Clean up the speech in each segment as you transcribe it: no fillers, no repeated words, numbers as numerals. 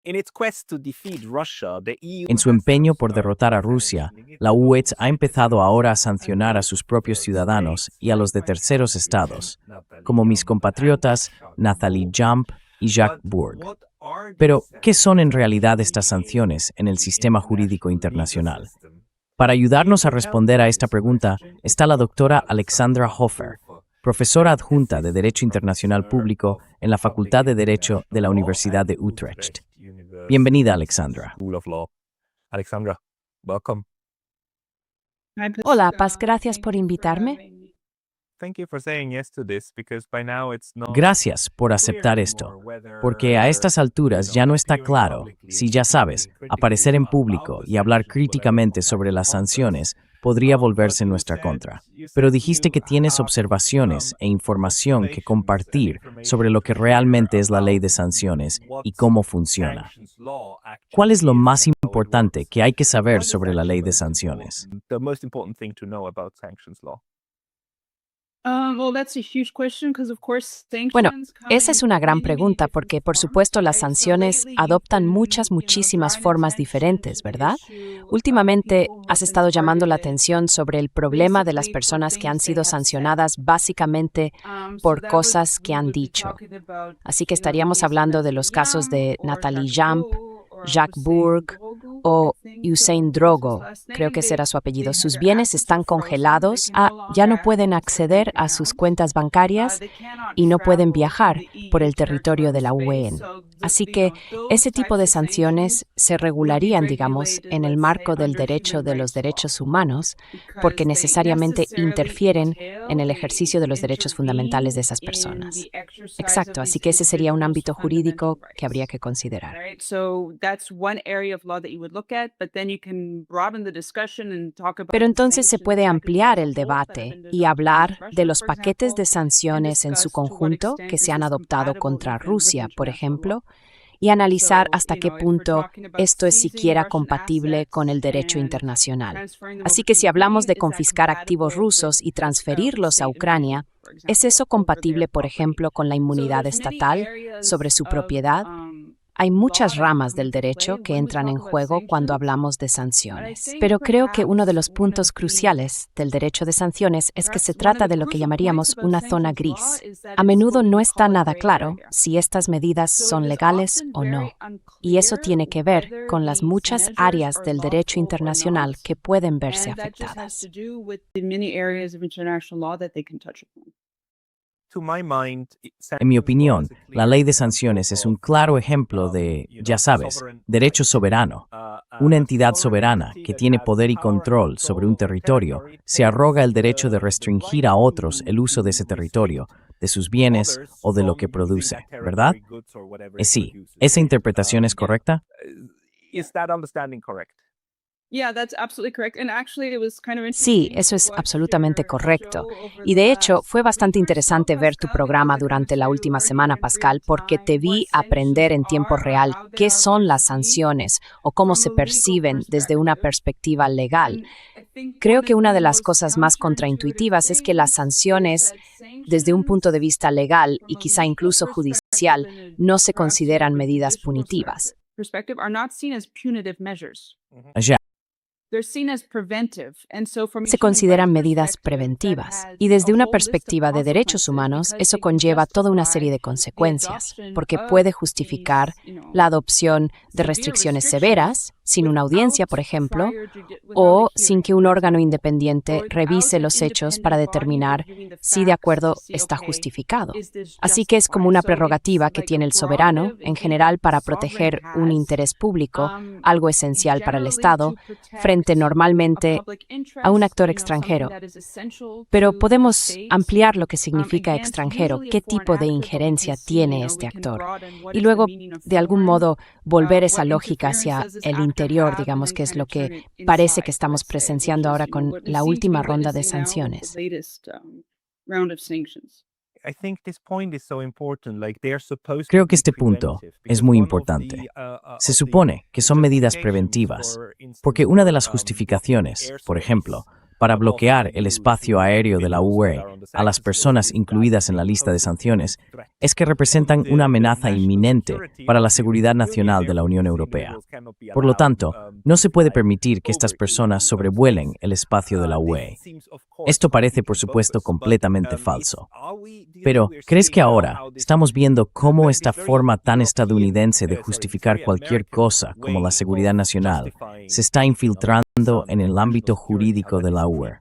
En su empeño por derrotar a Rusia, la UE ha empezado ahora a sancionar a sus propios ciudadanos y a los de terceros estados, como mis compatriotas Nathalie Jump y Jacques Bourg. Pero, ¿qué son en realidad estas sanciones en el sistema jurídico internacional? Para ayudarnos a responder a esta pregunta está la doctora Alexandra Hofer, profesora adjunta de Derecho Internacional Público en la Facultad de Derecho de la Universidad de Utrecht. Bienvenida, Alexandra. Alexandra, welcome. Hola, Paz, gracias por invitarme. Gracias por aceptar esto, porque a estas alturas ya no está claro si, ya sabes, aparecer en público y hablar críticamente sobre las sanciones podría volverse en nuestra contra. Pero dijiste que tienes observaciones e información que compartir sobre lo que realmente es la ley de sanciones y cómo funciona. ¿Cuál es lo más importante que hay que saber sobre la ley de sanciones? Bueno, esa es una gran pregunta porque, por supuesto, las sanciones adoptan muchísimas formas diferentes, ¿verdad? Últimamente has estado llamando la atención sobre el problema de las personas que han sido sancionadas básicamente por cosas que han dicho. Así que estaríamos hablando de los casos de Nathalie Jump, Jacques Bourg o Usain Drogo, creo que ese era su apellido. Sus bienes están congelados, ya no pueden acceder a sus cuentas bancarias y no pueden viajar por el territorio de la UE. Así que ese tipo de sanciones se regularían, digamos, en el marco del derecho de los derechos humanos, porque necesariamente interfieren en el ejercicio de los derechos fundamentales de esas personas. Exacto, así que ese sería un ámbito jurídico que habría que considerar. Pero entonces se puede ampliar el debate y hablar de los paquetes de sanciones en su conjunto que se han adoptado contra Rusia, por ejemplo, y analizar hasta qué punto esto es siquiera compatible con el derecho internacional. Así que si hablamos de confiscar activos rusos y transferirlos a Ucrania, ¿es eso compatible, por ejemplo, con la inmunidad estatal sobre su propiedad? Hay muchas ramas del derecho que entran en juego cuando hablamos de sanciones, pero creo que uno de los puntos cruciales del derecho de sanciones es que se trata de lo que llamaríamos una zona gris. A menudo no está nada claro si estas medidas son legales o no, y eso tiene que ver con las muchas áreas del derecho internacional que pueden verse afectadas. En mi opinión, la ley de sanciones es un claro ejemplo de, ya sabes, derecho soberano. Una entidad soberana que tiene poder y control sobre un territorio se arroga el derecho de restringir a otros el uso de ese territorio, de sus bienes o de lo que produce, ¿verdad? Sí, ¿esa interpretación es correcta? Sí, eso es absolutamente correcto. Y de hecho, fue bastante interesante ver tu programa durante la última semana, Pascal, porque te vi aprender en tiempo real qué son las sanciones o cómo se perciben desde una perspectiva legal. Creo que una de las cosas más contraintuitivas es que las sanciones, desde un punto de vista legal y quizá incluso judicial, no se consideran medidas punitivas. Ya. Se consideran medidas preventivas. Y desde una perspectiva de derechos humanos, eso conlleva toda una serie de consecuencias, porque puede justificar la adopción de restricciones severas, sin una audiencia, por ejemplo, o sin que un órgano independiente revise los hechos para determinar si de acuerdo está justificado. Así que es como una prerrogativa que tiene el soberano, en general, para proteger un interés público, algo esencial para el Estado, frente normalmente a un actor extranjero. Pero podemos ampliar lo que significa extranjero, qué tipo de injerencia tiene este actor, y luego, de algún modo, volver esa lógica hacia el interior, digamos, que es lo que parece que estamos presenciando ahora con la última ronda de sanciones. Creo que este punto es muy importante. Se supone que son medidas preventivas, porque una de las justificaciones, por ejemplo, para bloquear el espacio aéreo de la UE a las personas incluidas en la lista de sanciones es que representan una amenaza inminente para la seguridad nacional de la Unión Europea. Por lo tanto, no se puede permitir que estas personas sobrevuelen el espacio de la UE. Esto parece, por supuesto, completamente falso. Pero, ¿crees que ahora estamos viendo cómo esta forma tan estadounidense de justificar cualquier cosa como la seguridad nacional se está infiltrando en el ámbito jurídico de la UE?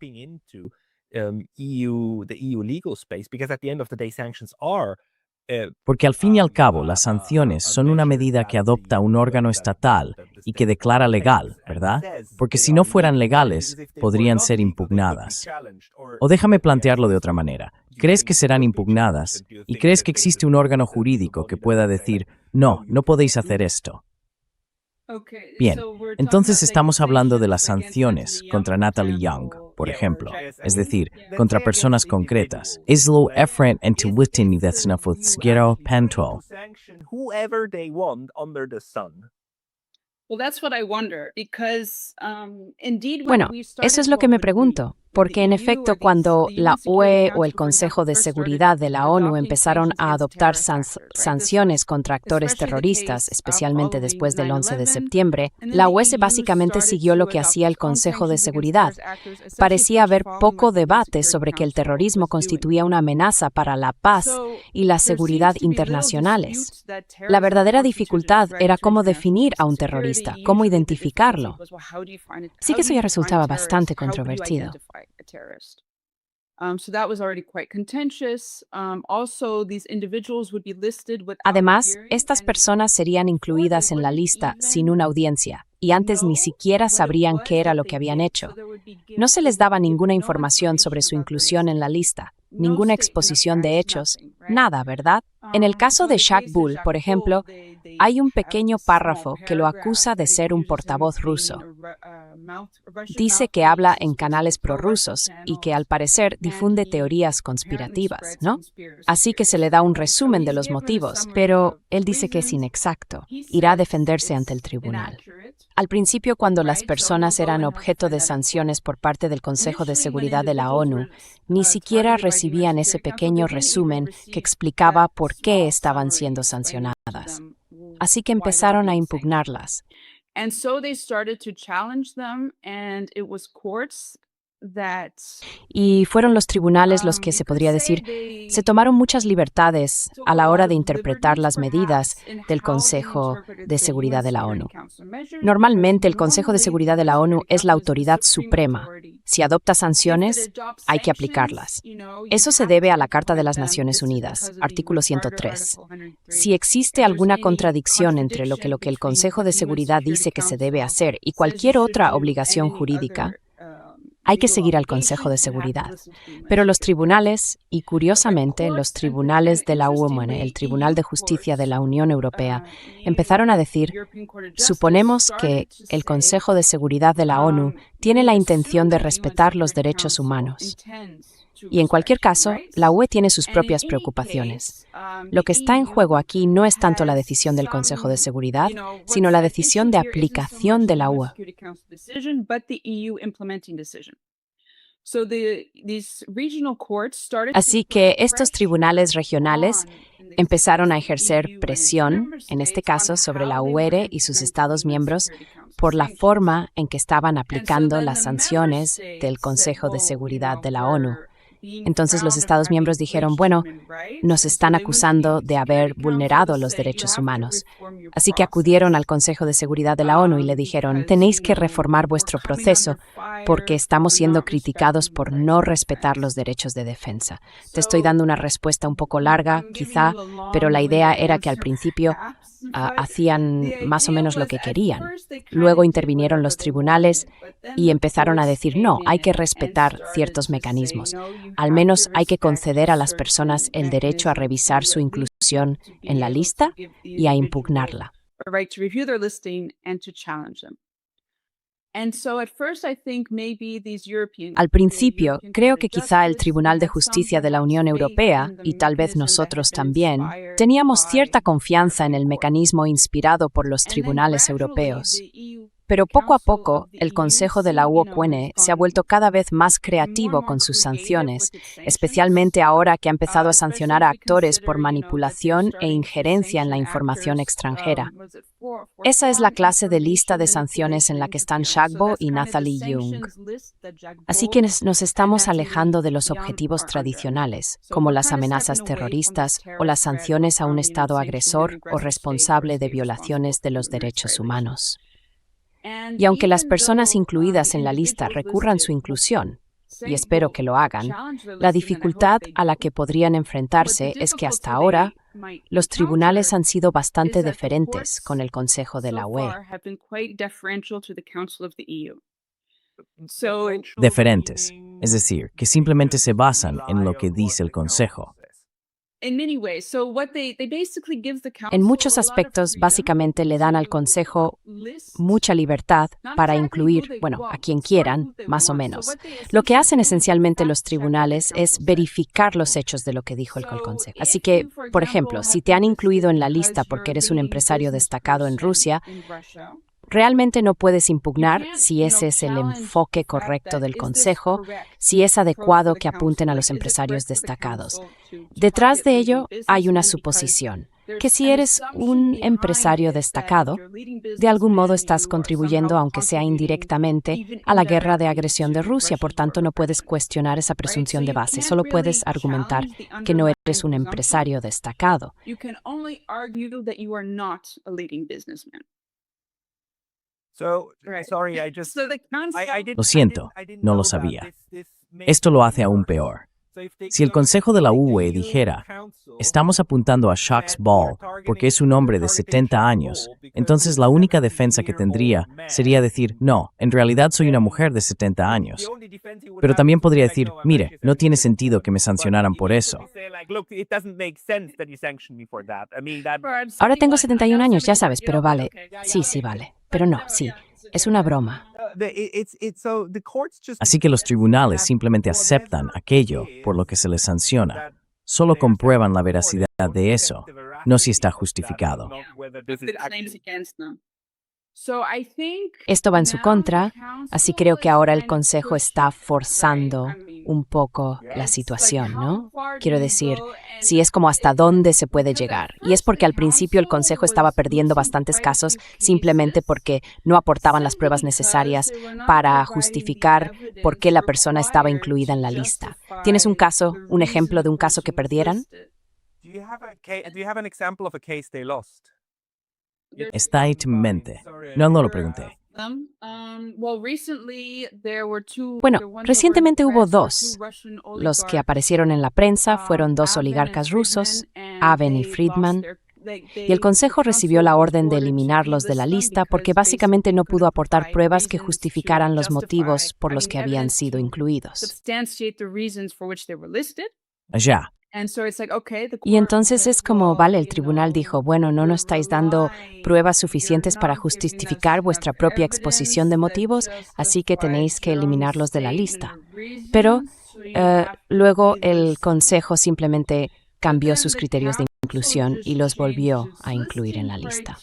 Porque al fin y al cabo, las sanciones son una medida que adopta un órgano estatal y que declara legal, ¿verdad? Porque si no fueran legales, podrían ser impugnadas. O déjame plantearlo de otra manera. ¿Crees que serán impugnadas? ¿Y crees que existe un órgano jurídico que pueda decir, no, no podéis hacer esto? Bien, entonces estamos hablando de las sanciones contra Natalie Young, por ejemplo, es decir, contra personas concretas. Islo Efren en Tiwitin y Desnafuzgero Pantol. Bueno, eso es lo que me pregunto, porque en efecto cuando la UE o el Consejo de Seguridad de la ONU empezaron a adoptar sanciones contra actores terroristas, especialmente después del 11 de septiembre, la UE básicamente siguió lo que hacía el Consejo de Seguridad. Parecía haber poco debate sobre que el terrorismo constituía una amenaza para la paz y la seguridad internacionales. La verdadera dificultad era cómo definir a un terrorista, cómo identificarlo. Sí que eso ya resultaba bastante controvertido. Además, estas personas serían incluidas en la lista sin una audiencia, y antes ni siquiera sabrían qué era lo que habían hecho. No se les daba ninguna información sobre su inclusión en la lista, ninguna exposición de hechos, nada, ¿verdad? En el caso de Shaq Bull, por ejemplo, hay un pequeño párrafo que lo acusa de ser un portavoz ruso. Dice que habla en canales prorrusos y que al parecer difunde teorías conspirativas, ¿no? Así que se le da un resumen de los motivos, pero él dice que es inexacto. Irá a defenderse ante el tribunal. Al principio, cuando las personas eran objeto de sanciones por parte del Consejo de Seguridad de la ONU, ni siquiera recibían ese pequeño resumen que explicaba por qué estaban siendo sancionadas. Así que empezaron a impugnarlas. Y fueron los tribunales los que, se podría decir, se tomaron muchas libertades a la hora de interpretar las medidas del Consejo de Seguridad de la ONU. Normalmente, el Consejo de Seguridad de la ONU es la autoridad suprema. Si adopta sanciones, hay que aplicarlas. Eso se debe a la Carta de las Naciones Unidas, artículo 103. Si existe alguna contradicción entre lo que el Consejo de Seguridad dice que se debe hacer y cualquier otra obligación jurídica, hay que seguir al Consejo de Seguridad. Pero los tribunales, y curiosamente los tribunales de la ONU, el Tribunal de Justicia de la Unión Europea, empezaron a decir, suponemos que el Consejo de Seguridad de la ONU tiene la intención de respetar los derechos humanos. Y en cualquier caso, la UE tiene sus propias preocupaciones. Lo que está en juego aquí no es tanto la decisión del Consejo de Seguridad, sino la decisión de aplicación de la UE. Así que estos tribunales regionales empezaron a ejercer presión, en este caso sobre la UE y sus Estados miembros, por la forma en que estaban aplicando las sanciones del Consejo de Seguridad de la ONU. Entonces los Estados miembros dijeron, bueno, nos están acusando de haber vulnerado los derechos humanos. Así que acudieron al Consejo de Seguridad de la ONU y le dijeron, tenéis que reformar vuestro proceso porque estamos siendo criticados por no respetar los derechos de defensa. Te estoy dando una respuesta un poco larga, quizá, pero la idea era que al principio hacían más o menos lo que querían. Luego intervinieron los tribunales y empezaron a decir, no, hay que respetar ciertos mecanismos. Al menos hay que conceder a las personas el derecho a revisar su inclusión en la lista y a impugnarla. Al principio, creo que quizá el Tribunal de Justicia de la Unión Europea, y tal vez nosotros también, teníamos cierta confianza en el mecanismo inspirado por los tribunales europeos. Pero poco a poco, el Consejo de la UOCUN se ha vuelto cada vez más creativo con sus sanciones, especialmente ahora que ha empezado a sancionar a actores por manipulación e injerencia en la información extranjera. Esa es la clase de lista de sanciones en la que están Szabo y Nathalie Young. Así que nos estamos alejando de los objetivos tradicionales, como las amenazas terroristas o las sanciones a un Estado agresor o responsable de violaciones de los derechos humanos. Y aunque las personas incluidas en la lista recurran su inclusión, y espero que lo hagan, la dificultad a la que podrían enfrentarse es que hasta ahora los tribunales han sido bastante deferentes con el Consejo de la UE. Deferentes, es decir, que simplemente se basan en lo que dice el Consejo. En muchos aspectos, básicamente le dan al Consejo mucha libertad para incluir, a quien quieran, más o menos. Lo que hacen esencialmente los tribunales es verificar los hechos de lo que dijo el Consejo. Así que, por ejemplo, si te han incluido en la lista porque eres un empresario destacado en Rusia, realmente no puedes impugnar si ese es el enfoque correcto del Consejo, si es adecuado que apunten a los empresarios destacados. Detrás de ello hay una suposición, que si eres un empresario destacado, de algún modo estás contribuyendo, aunque sea indirectamente, a la guerra de agresión de Rusia. Por tanto, no puedes cuestionar esa presunción de base, solo puedes argumentar que no eres un empresario destacado. Lo siento, no lo sabía. Esto lo hace aún peor. Si el Consejo de la UE dijera, estamos apuntando a Szabo porque es un hombre de 70 años, entonces la única defensa que tendría sería decir, no, en realidad soy una mujer de 70 años. Pero también podría decir, mire, no tiene sentido que me sancionaran por eso. Ahora tengo 71 años, ya sabes, pero vale. Sí, vale. Pero no, sí, es una broma. Así que los tribunales simplemente aceptan aquello por lo que se les sanciona. Solo comprueban la veracidad de eso, no si está justificado. Esto va en su contra, así creo que ahora el Consejo está forzando un poco la situación, ¿no? Quiero decir, si es como hasta dónde se puede llegar. Y es porque al principio el Consejo estaba perdiendo bastantes casos simplemente porque no aportaban las pruebas necesarias para justificar por qué la persona estaba incluida en la lista. ¿Tienes un ejemplo de un caso que perdieran? Está en tu mente. No lo pregunté. Bueno, recientemente hubo dos. Los que aparecieron en la prensa fueron dos oligarcas rusos, Aven y Friedman, y el Consejo recibió la orden de eliminarlos de la lista porque básicamente no pudo aportar pruebas que justificaran los motivos por los que habían sido incluidos. Allá. Y entonces es como, vale, el tribunal dijo, bueno, no nos estáis dando pruebas suficientes para justificar vuestra propia exposición de motivos, así que tenéis que eliminarlos de la lista. Pero luego el Consejo simplemente cambió sus criterios de inclusión y los volvió a incluir en la lista.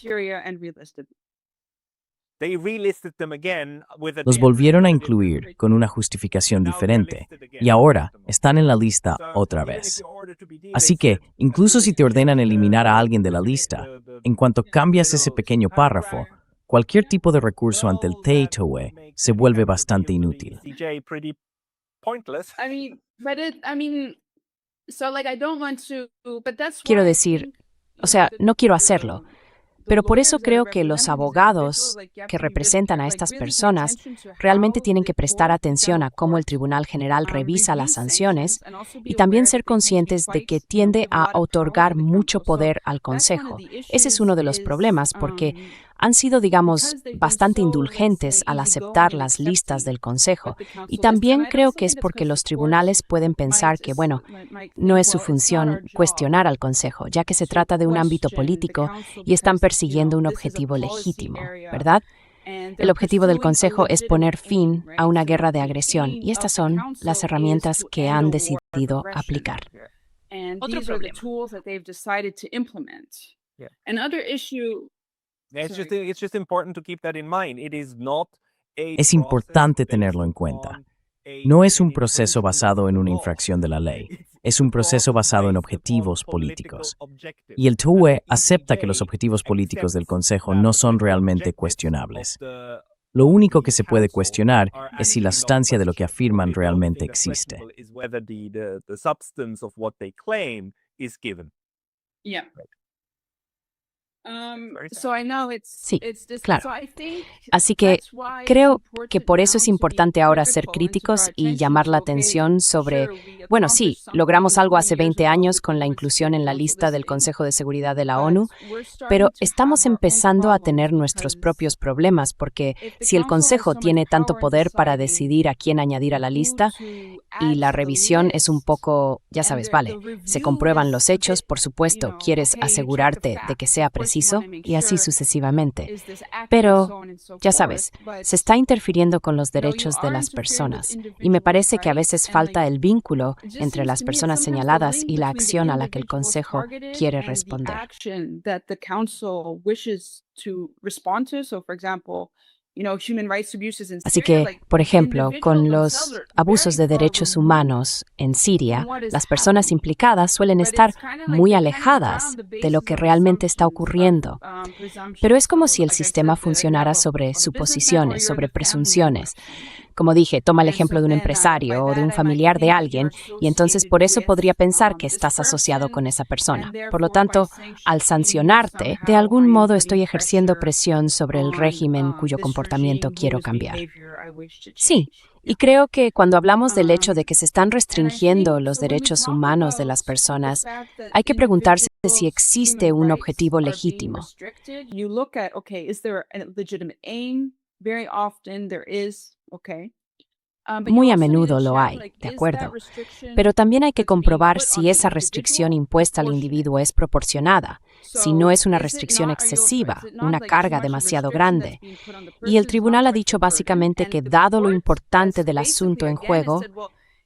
Los volvieron a incluir con una justificación diferente y ahora están en la lista otra vez. Así que, incluso si te ordenan eliminar a alguien de la lista, en cuanto cambias ese pequeño párrafo, cualquier tipo de recurso ante el TTOE se vuelve bastante inútil. Quiero decir, no quiero hacerlo. Pero por eso creo que los abogados que representan a estas personas realmente tienen que prestar atención a cómo el Tribunal General revisa las sanciones y también ser conscientes de que tiende a otorgar mucho poder al Consejo. Ese es uno de los problemas porque han sido, bastante indulgentes al aceptar las listas del Consejo. Y también creo que es porque los tribunales pueden pensar que, no es su función cuestionar al Consejo, ya que se trata de un ámbito político y están persiguiendo un objetivo legítimo, ¿verdad? El objetivo del Consejo es poner fin a una guerra de agresión y estas son las herramientas que han decidido aplicar. Otro problema. It's just important to keep that in mind. It is not a Es importante tenerlo en cuenta. No es un proceso basado en una infracción de la ley, es un proceso basado en objetivos políticos. Y el TUE acepta que los objetivos políticos del Consejo no son realmente cuestionables. Lo único que se puede cuestionar es si la sustancia de lo que afirman realmente existe. Yeah. Sí, claro. Así que creo que por eso es importante ahora ser críticos y llamar la atención sobre, bueno, sí, logramos algo hace 20 años con la inclusión en la lista del Consejo de Seguridad de la ONU, pero estamos empezando a tener nuestros propios problemas porque si el Consejo tiene tanto poder para decidir a quién añadir a la lista y la revisión es un poco, ya sabes, vale, se comprueban los hechos, por supuesto, quieres asegurarte de que sea preciso y así sucesivamente. Pero, ya sabes, se está interfiriendo con los derechos de las personas y me parece que a veces falta el vínculo entre las personas señaladas y la acción a la que el Consejo quiere responder. Así que, por ejemplo, con los abusos de derechos humanos en Siria, las personas implicadas suelen estar muy alejadas de lo que realmente está ocurriendo. Pero es como si el sistema funcionara sobre suposiciones, sobre presunciones. Como dije, toma el ejemplo de un empresario o de un familiar de alguien y entonces por eso podría pensar que estás asociado con esa persona. Por lo tanto, al sancionarte, de algún modo estoy ejerciendo presión sobre el régimen cuyo comportamiento quiero cambiar. Sí, y creo que cuando hablamos del hecho de que se están restringiendo los derechos humanos de las personas, hay que preguntarse si existe un objetivo legítimo. Muy a menudo lo hay, de acuerdo. Pero también hay que comprobar si esa restricción impuesta al individuo es proporcionada, si no es una restricción excesiva, una carga demasiado grande. Y el tribunal ha dicho básicamente que, dado lo importante del asunto en juego,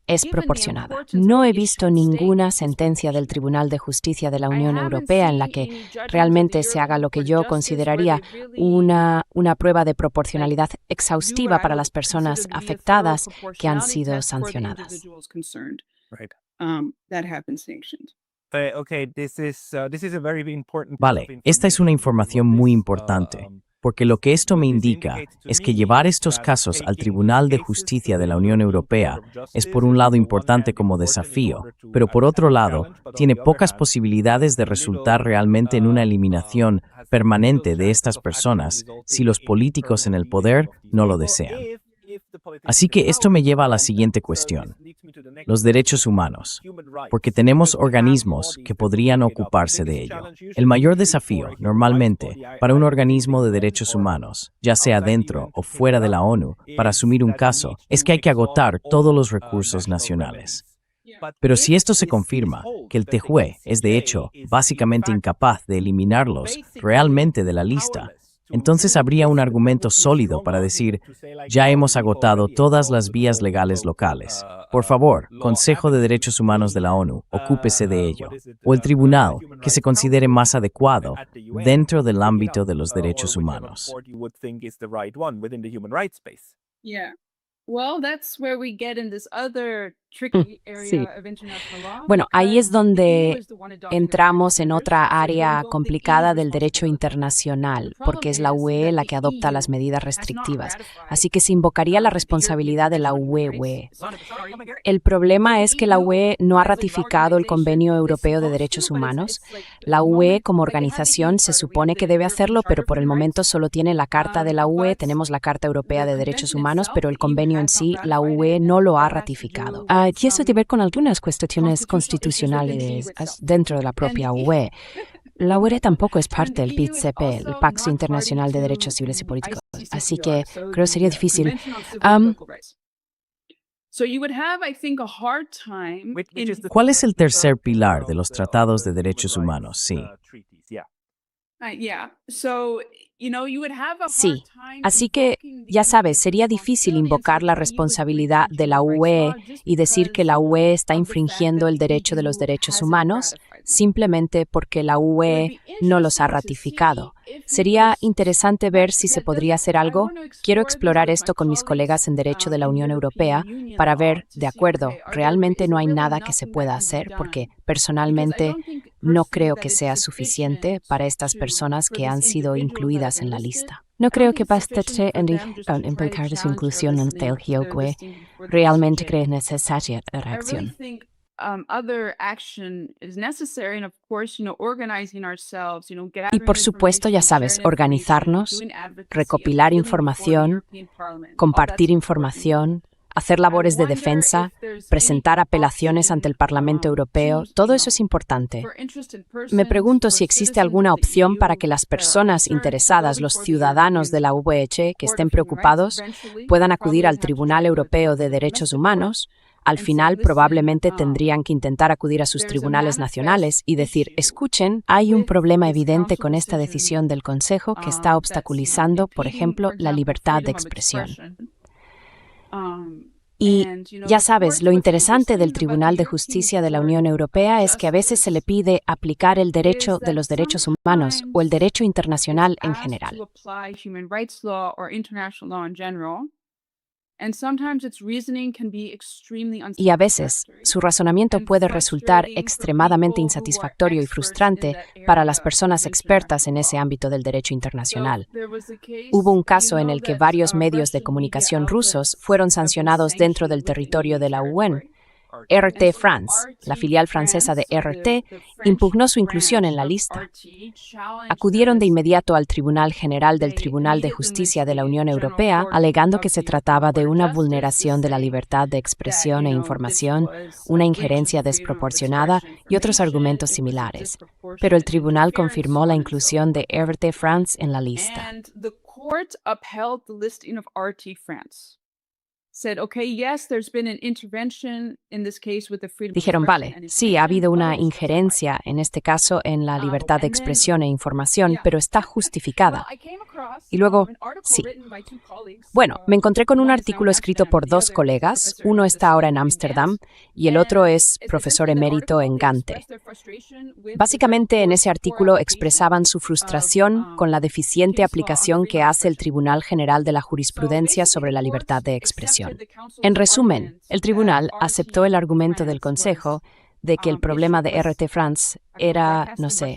es proporcionada. No he visto ninguna sentencia del Tribunal de Justicia de la Unión Europea en la que realmente se haga lo que yo consideraría una prueba de proporcionalidad exhaustiva para las personas afectadas que han sido sancionadas. Vale, esta es una información muy importante, porque lo que esto me indica es que llevar estos casos al Tribunal de Justicia de la Unión Europea es por un lado importante como desafío, pero por otro lado tiene pocas posibilidades de resultar realmente en una eliminación permanente de estas personas si los políticos en el poder no lo desean. Así que esto me lleva a la siguiente cuestión: los derechos humanos, porque tenemos organismos que podrían ocuparse de ello. El mayor desafío, normalmente, para un organismo de derechos humanos, ya sea dentro o fuera de la ONU, para asumir un caso, es que hay que agotar todos los recursos nacionales. Pero si esto se confirma, que el TJUE es de hecho básicamente incapaz de eliminarlos realmente de la lista, entonces habría un argumento sólido para decir, ya hemos agotado todas las vías legales locales. Por favor, Consejo de Derechos Humanos de la ONU, ocúpese de ello. O el tribunal, que se considere más adecuado dentro del ámbito de los derechos humanos. Sí. Bueno, ahí es donde entramos en otra área complicada del derecho internacional, porque es la UE la que adopta las medidas restrictivas. Así que se invocaría la responsabilidad de la UE. El problema es que la UE no ha ratificado el Convenio Europeo de Derechos Humanos. La UE como organización se supone que debe hacerlo, pero por el momento solo tiene la Carta de la UE, tenemos la Carta Europea de Derechos Humanos, pero el convenio en sí, la UE no lo ha ratificado. Y eso tiene que ver con algunas cuestiones constitucionales dentro de la propia UE. La UE tampoco es parte del PICP, el Pacto Internacional de Derechos Civiles y Políticos, así que creo que sería difícil. ¿Cuál es el tercer pilar de los tratados de derechos humanos? Sí. Sí, así que, ya sabes, sería difícil invocar la responsabilidad de la UE y decir que la UE está infringiendo el derecho de los derechos humanos simplemente porque la UE no los ha ratificado. Sería interesante ver si se podría hacer algo. Quiero explorar esto con mis colegas en Derecho de la Unión Europea para ver, de acuerdo, realmente no hay nada que se pueda hacer, porque personalmente no creo que sea suficiente para estas personas que han sido incluidas en la lista. No creo que basta implicar su inclusión en el juego. Realmente creo necesaria la reacción. Y por supuesto, ya sabes, organizarnos, recopilar información, compartir información, hacer labores de defensa, presentar apelaciones ante el Parlamento Europeo, todo eso es importante. Me pregunto si existe alguna opción para que las personas interesadas, los ciudadanos de la UE que estén preocupados, puedan acudir al Tribunal Europeo de Derechos Humanos. Al final, probablemente tendrían que intentar acudir a sus tribunales nacionales y decir, escuchen, hay un problema evidente con esta decisión del Consejo que está obstaculizando, por ejemplo, la libertad de expresión. Y ya sabes, lo interesante del Tribunal de Justicia de la Unión Europea es que a veces se le pide aplicar el derecho de los derechos humanos o el derecho internacional en general. Y a veces, su razonamiento puede resultar extremadamente insatisfactorio y frustrante para las personas expertas en ese ámbito del derecho internacional. Hubo un caso en el que varios medios de comunicación rusos fueron sancionados dentro del territorio de la UE. RT France, la filial francesa de RT, impugnó su inclusión en la lista. Acudieron de inmediato al Tribunal General del Tribunal de Justicia de la Unión Europea, alegando que se trataba de una vulneración de la libertad de expresión e información, una injerencia desproporcionada y otros argumentos similares. Pero el tribunal confirmó la inclusión de RT France en la lista. Dijeron, vale, sí, ha habido una injerencia, en este caso, en la libertad de expresión e información, pero está justificada. Y luego, sí. Bueno, me encontré con un artículo escrito por dos colegas, uno está ahora en Ámsterdam y el otro es profesor emérito en Gante. Básicamente, en ese artículo expresaban su frustración con la deficiente aplicación que hace el Tribunal General de la Jurisprudencia sobre la libertad de expresión. En resumen, el tribunal aceptó el argumento del Consejo de que el problema de RT France era,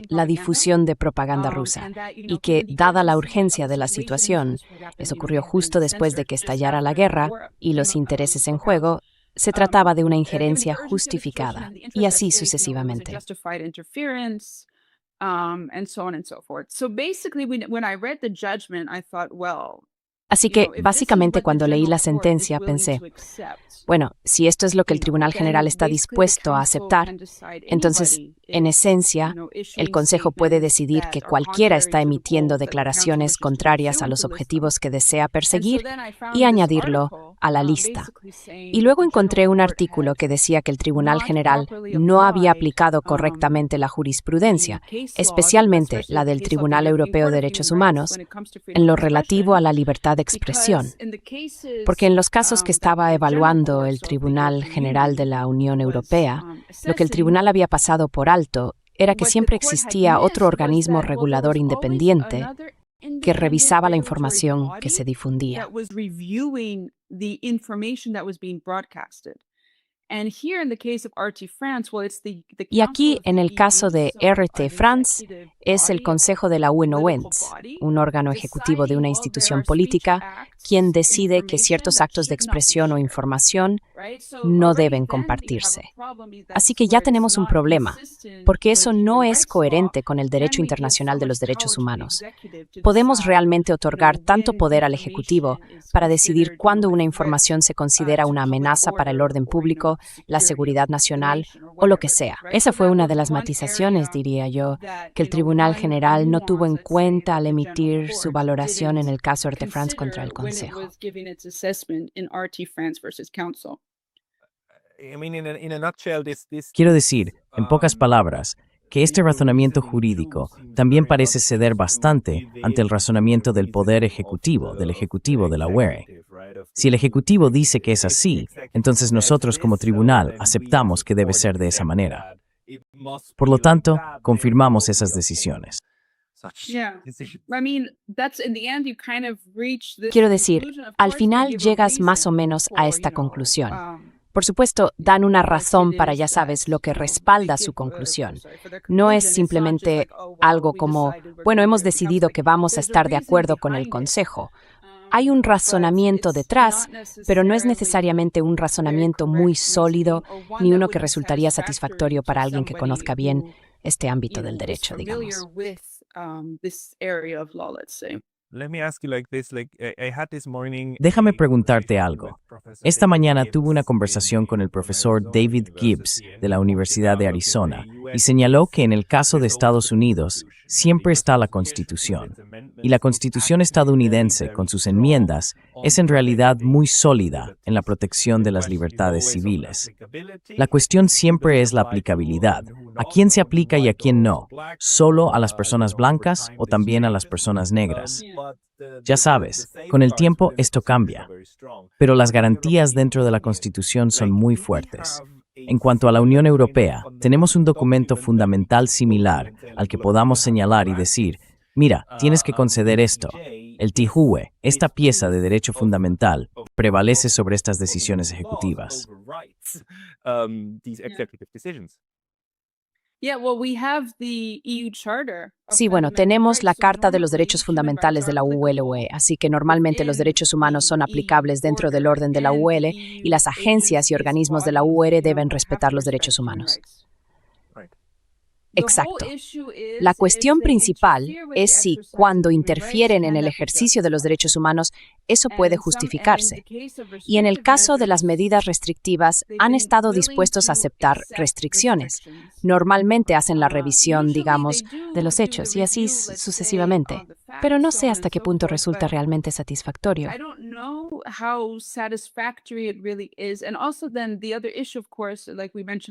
la difusión de propaganda rusa y que, dada la urgencia de la situación, eso ocurrió justo después de que estallara la guerra y los intereses en juego, se trataba de una injerencia justificada y así sucesivamente. Así que, básicamente, cuando leí la sentencia, pensé, bueno, si esto es lo que el Tribunal General está dispuesto a aceptar, entonces, en esencia, el Consejo puede decidir que cualquiera está emitiendo declaraciones contrarias a los objetivos que desea perseguir y añadirlo a la lista. Y luego encontré un artículo que decía que el Tribunal General no había aplicado correctamente la jurisprudencia, especialmente la del Tribunal Europeo de Derechos Humanos, en lo relativo a la libertad de expresión. Porque en los casos que estaba evaluando el Tribunal General de la Unión Europea, lo que el tribunal había pasado por alto era que siempre existía otro organismo regulador independiente que revisaba la información que se difundía. Y aquí, en el caso de RT France, es el Consejo de la UN-OENS, un órgano ejecutivo de una institución política, quien decide que ciertos actos de expresión o información no deben compartirse. Así que ya tenemos un problema, porque eso no es coherente con el derecho internacional de los derechos humanos. Podemos realmente otorgar tanto poder al Ejecutivo para decidir cuándo una información se considera una amenaza para el orden público, la seguridad nacional o lo que sea. Esa fue una de las matizaciones, diría yo, que el Tribunal General no tuvo en cuenta al emitir su valoración en el caso RT France contra el Consejo. Quiero decir, en pocas palabras, que este razonamiento jurídico también parece ceder bastante ante el razonamiento del Poder Ejecutivo, del Ejecutivo de la UE. Si el Ejecutivo dice que es así, entonces nosotros como tribunal aceptamos que debe ser de esa manera. Por lo tanto, confirmamos esas decisiones. Quiero decir, al final llegas más o menos a esta conclusión. Por supuesto, dan una razón para, ya sabes, lo que respalda su conclusión. No es simplemente algo como, bueno, hemos decidido que vamos a estar de acuerdo con el Consejo. Hay un razonamiento detrás, pero no es necesariamente un razonamiento muy sólido, ni uno que resultaría satisfactorio para alguien que conozca bien este ámbito del derecho, digamos. Déjame preguntarte algo. Esta mañana tuve una conversación con el profesor David Gibbs de la Universidad de Arizona y señaló que en el caso de Estados Unidos siempre está la Constitución. Y la Constitución estadounidense, con sus enmiendas, es en realidad muy sólida en la protección de las libertades civiles. La cuestión siempre es la aplicabilidad. ¿A quién se aplica y a quién no? ¿Solo a las personas blancas o también a las personas negras? Ya sabes, con el tiempo esto cambia, pero las garantías dentro de la Constitución son muy fuertes. En cuanto a la Unión Europea, tenemos un documento fundamental similar al que podamos señalar y decir, mira, tienes que conceder esto. El TIJUE, esta pieza de derecho fundamental, prevalece sobre estas decisiones ejecutivas. Sí, bueno, tenemos la Carta de los Derechos Fundamentales de la ULUE, así que normalmente los derechos humanos son aplicables dentro del orden de la UL y las agencias y organismos de la UR deben respetar los derechos humanos. Exacto. La cuestión principal es si, cuando interfieren en el ejercicio de los derechos humanos, eso puede justificarse. Y en el caso de las medidas restrictivas, han estado dispuestos a aceptar restricciones. Normalmente hacen la revisión, digamos, de los hechos y así sucesivamente. Pero no sé hasta qué punto resulta realmente satisfactorio.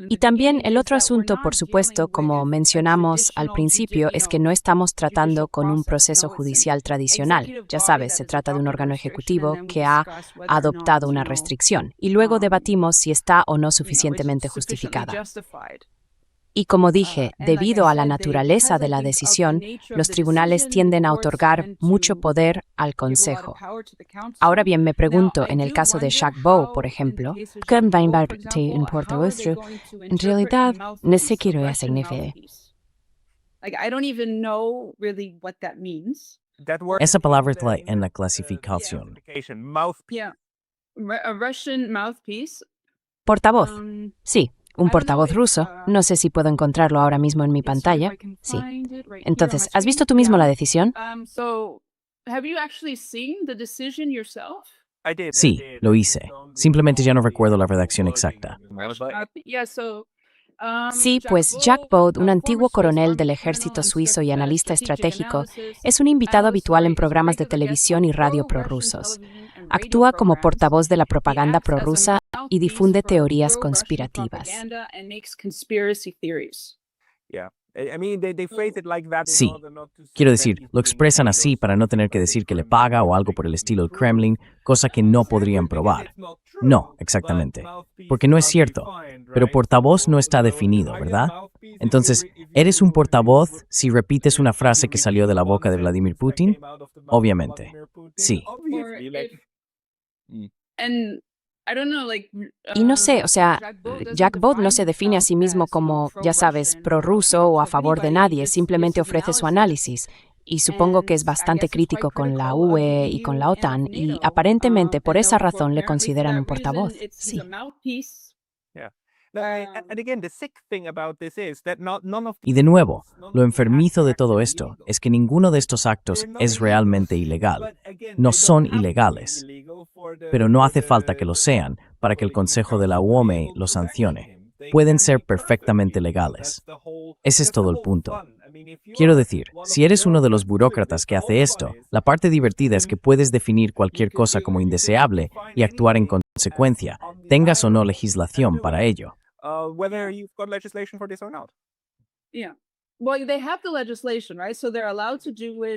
Y también el otro asunto, por supuesto, como mencionamos al principio, es que no estamos tratando con un proceso judicial tradicional. Ya sabes, se trata de un órgano ejecutivo que ha adoptado una restricción y luego debatimos si está o no suficientemente justificada. Y como dije, debido a la naturaleza de la decisión, los tribunales tienden a otorgar mucho poder al Consejo. Ahora bien, me pregunto, en el caso de Jack Bow, por ejemplo, ¿qué importa vuestro? En realidad, no sé qué lo significa. Esa palabra está en la clasificación. Portavoz. Sí. Un portavoz ruso. No sé si puedo encontrarlo ahora mismo en mi pantalla. Sí. Entonces, ¿has visto tú mismo la decisión? Sí, lo hice. Simplemente ya no recuerdo la redacción exacta. Sí, pues Jack Bode, un antiguo coronel del ejército suizo y analista estratégico, es un invitado habitual en programas de televisión y radio prorrusos. Actúa como portavoz de la propaganda prorrusa y difunde teorías conspirativas. Sí, quiero decir, lo expresan así para no tener que decir que le paga o algo por el estilo del Kremlin, cosa que no podrían probar. No, exactamente, porque no es cierto. Pero portavoz no está definido, ¿verdad? Entonces, ¿eres un portavoz si repites una frase que salió de la boca de Vladimir Putin? Obviamente, sí. Y no sé, o sea, Jack Bode no se define a sí mismo como, ya sabes, prorruso o a favor de nadie, simplemente ofrece su análisis. Y supongo que es bastante crítico con la UE y con la OTAN, y aparentemente por esa razón le consideran un portavoz. Sí. Y de nuevo, lo enfermizo de todo esto es que ninguno de estos actos es realmente ilegal. No son ilegales, pero no hace falta que lo sean para que el Consejo de la UOME los sancione. Pueden ser perfectamente legales. Ese es todo el punto. Quiero decir, si eres uno de los burócratas que hace esto, la parte divertida es que puedes definir cualquier cosa como indeseable y actuar en consecuencia, tengas o no legislación para ello.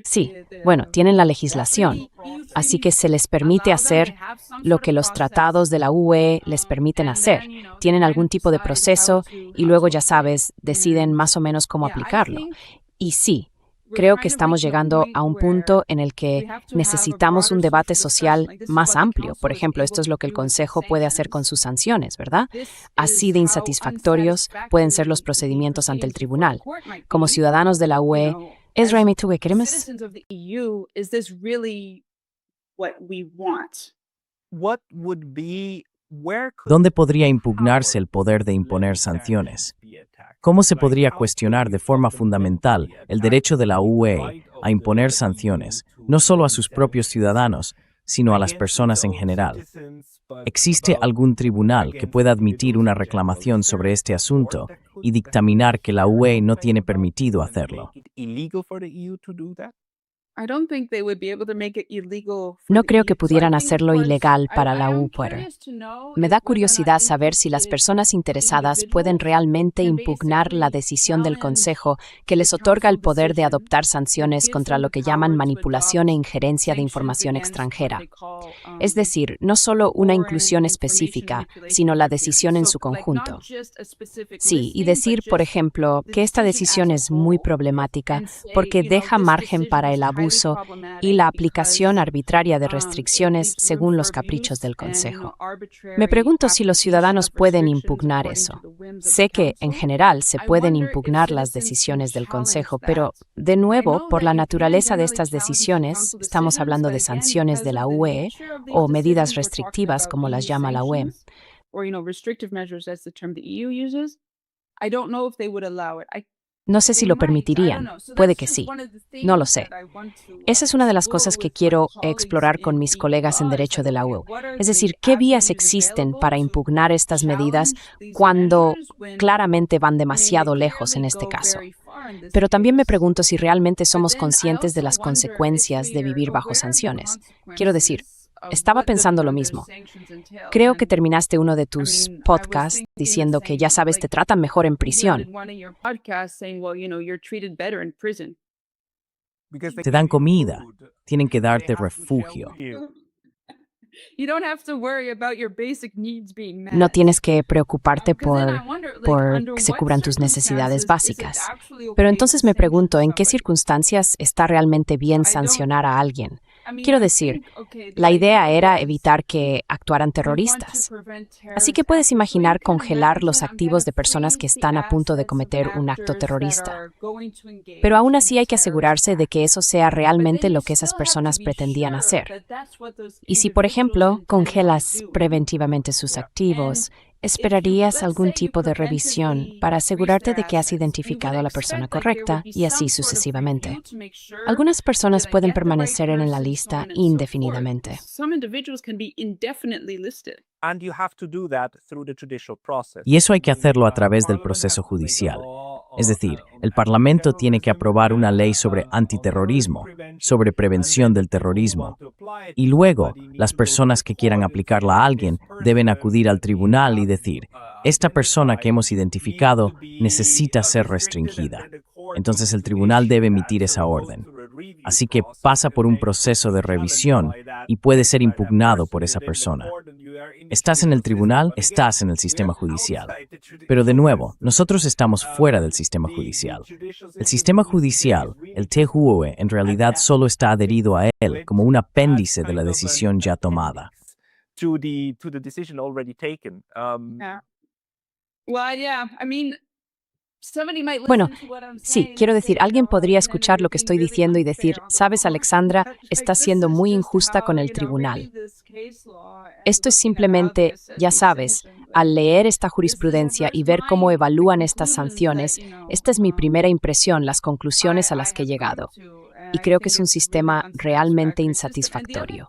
Sí, bueno, tienen la legislación. Así que se les permite hacer lo que los tratados de la UE les permiten hacer. Tienen algún tipo de proceso y luego, ya sabes, deciden más o menos cómo aplicarlo. Y sí, creo que estamos llegando a un punto en el que necesitamos un debate social más amplio. Por ejemplo, esto es lo que el Consejo puede hacer con sus sanciones, ¿verdad? Así de insatisfactorios pueden ser los procedimientos ante el tribunal. Como ciudadanos de la UE, Ezra, ¿me tuve queremos? What would be where could ¿Dónde podría impugnarse el poder de imponer sanciones? ¿Cómo se podría cuestionar de forma fundamental el derecho de la UE a imponer sanciones, no solo a sus propios ciudadanos, sino a las personas en general? ¿Existe algún tribunal que pueda admitir una reclamación sobre este asunto y dictaminar que la UE no tiene permitido hacerlo? No creo que pudieran hacerlo ilegal para la UE. Me da curiosidad saber si las personas interesadas pueden realmente impugnar la decisión del Consejo que les otorga el poder de adoptar sanciones contra lo que llaman manipulación e injerencia de información extranjera. Es decir, no solo una inclusión específica, sino la decisión en su conjunto. Sí, y decir, por ejemplo, que esta decisión es muy problemática porque deja margen para el abuso y la aplicación arbitraria de restricciones según los caprichos del Consejo. Me pregunto si los ciudadanos pueden impugnar eso. Sé que, en general, se pueden impugnar las decisiones del Consejo, pero, de nuevo, por la naturaleza de estas decisiones, estamos hablando de sanciones de la UE o medidas restrictivas, como las llama la UE. No sé si lo permitirían. Puede que sí. No lo sé. Esa es una de las cosas que quiero explorar con mis colegas en derecho de la UE. Es decir, ¿qué vías existen para impugnar estas medidas cuando claramente van demasiado lejos en este caso? Pero también me pregunto si realmente somos conscientes de las consecuencias de vivir bajo sanciones. Quiero decir, estaba pensando lo mismo. Creo que terminaste uno de tus podcasts diciendo que, ya sabes, te tratan mejor en prisión. Te dan comida, tienen que darte refugio. No tienes que preocuparte por que se cubran tus necesidades básicas. Pero entonces me pregunto, ¿en qué circunstancias está realmente bien sancionar a alguien? Quiero decir, la idea era evitar que actuaran terroristas. Así que puedes imaginar congelar los activos de personas que están a punto de cometer un acto terrorista. Pero aún así hay que asegurarse de que eso sea realmente lo que esas personas pretendían hacer. Y si, por ejemplo, congelas preventivamente sus activos, ¿esperarías algún tipo de revisión para asegurarte de que has identificado a la persona correcta y así sucesivamente? Algunas personas pueden permanecer en la lista indefinidamente. Y eso hay que hacerlo a través del proceso judicial. Es decir, el Parlamento tiene que aprobar una ley sobre antiterrorismo, sobre prevención del terrorismo. Y luego, las personas que quieran aplicarla a alguien deben acudir al tribunal y decir, esta persona que hemos identificado necesita ser restringida. Entonces el tribunal debe emitir esa orden. Así que pasa por un proceso de revisión y puede ser impugnado por esa persona. Estás en el tribunal, estás en el sistema judicial. Pero de nuevo, nosotros estamos fuera del sistema judicial. El sistema judicial, el TJUE, en realidad solo está adherido a él como un apéndice de la decisión ya tomada. Bueno, sí, quiero decir, alguien podría escuchar lo que estoy diciendo y decir, sabes, Alexandra, estás siendo muy injusta con el tribunal. Esto es simplemente, ya sabes, al leer esta jurisprudencia y ver cómo evalúan estas sanciones, esta es mi primera impresión, las conclusiones a las que he llegado. Y creo que es un sistema realmente insatisfactorio.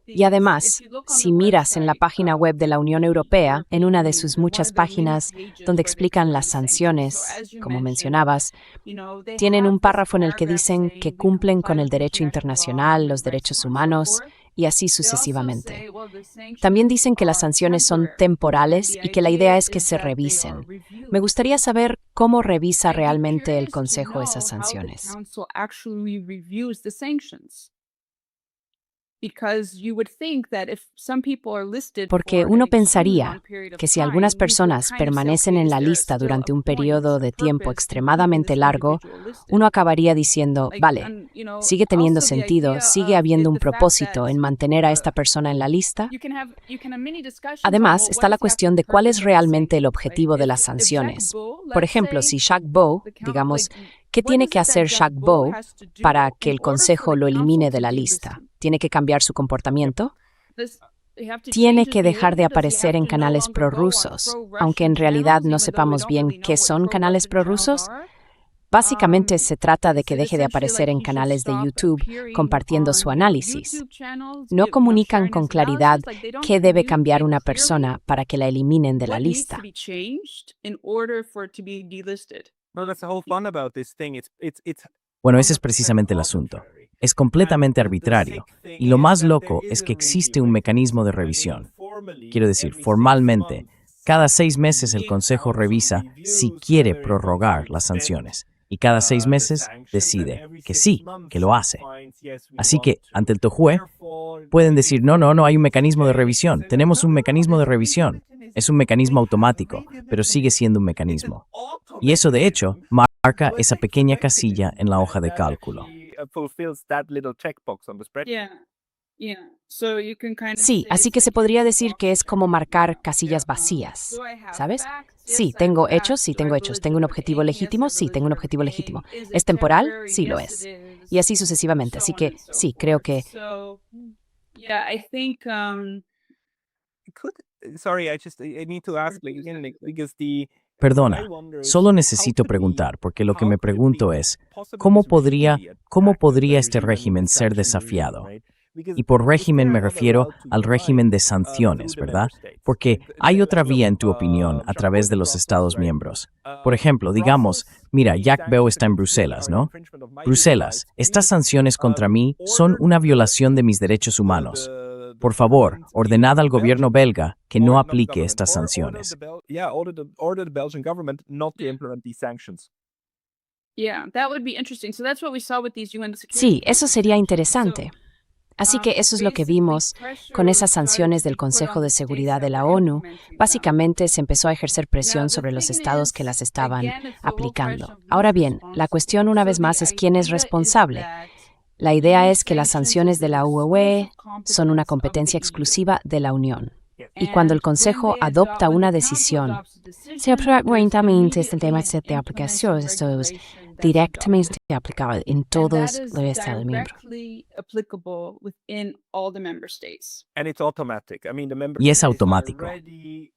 Y además, si miras en la página web de la Unión Europea, en una de sus muchas páginas donde explican las sanciones, como mencionabas, tienen un párrafo en el que dicen que cumplen con el derecho internacional, los derechos humanos y así sucesivamente. También dicen que las sanciones son temporales y que la idea es que se revisen. Me gustaría saber cómo revisa realmente el Consejo esas sanciones. Porque uno pensaría que si algunas personas permanecen en la lista durante un periodo de tiempo extremadamente largo, uno acabaría diciendo, vale, sigue teniendo sentido, sigue habiendo un propósito en mantener a esta persona en la lista. Además, está la cuestión de cuál es realmente el objetivo de las sanciones. Por ejemplo, si Shaq Bo, digamos, ¿qué tiene que hacer Shaq Bo para que el Consejo lo elimine de la lista? ¿Tiene que cambiar su comportamiento? Tiene que dejar de aparecer en canales prorrusos, aunque en realidad no sepamos bien qué son canales prorrusos. Básicamente se trata de que deje de aparecer en canales de YouTube compartiendo su análisis. No comunican con claridad qué debe cambiar una persona para que la eliminen de la lista. No, that's the whole fun about this thing. It's Bueno, ese es precisamente el asunto. Es completamente arbitrario. Y lo más loco es que existe un mecanismo de revisión. Quiero decir, formalmente, cada 6 meses el Consejo revisa si quiere prorrogar las sanciones. Y cada 6 meses decide que sí, que lo hace. Así que, ante el TOJUE, pueden decir, no, hay un mecanismo de revisión. Tenemos un mecanismo de revisión. Es un mecanismo automático, pero sigue siendo un mecanismo. Y eso, de hecho, marca esa pequeña casilla en la hoja de cálculo. Sí, así que se podría decir que es como marcar casillas vacías, ¿sabes? Sí, tengo hechos, sí, tengo hechos. ¿Tengo un objetivo legítimo? Sí, tengo un objetivo legítimo. ¿Es temporal? Sí, lo es. Y así sucesivamente. Así que sí, creo que... I need to ask again, because Perdona, solo necesito preguntar, porque lo que me pregunto es, ¿cómo podría este régimen ser desafiado? Y por régimen me refiero al régimen de sanciones, ¿verdad? Porque hay otra vía, en tu opinión, a través de los Estados miembros. Por ejemplo, digamos, mira, Jack Bell está en Bruselas, ¿no? Bruselas, estas sanciones contra mí son una violación de mis derechos humanos. Por favor, ordenad al gobierno belga que no aplique estas sanciones. Sí, eso sería interesante. Así que eso es lo que vimos con esas sanciones del Consejo de Seguridad de la ONU. Básicamente se empezó a ejercer presión sobre los estados que las estaban aplicando. Ahora bien, la cuestión una vez más es quién es responsable. La idea es que las sanciones de la UE son una competencia exclusiva de la Unión. Y cuando el Consejo adopta una decisión, se directamente aplicado en todos los Estados miembros. Y es automático.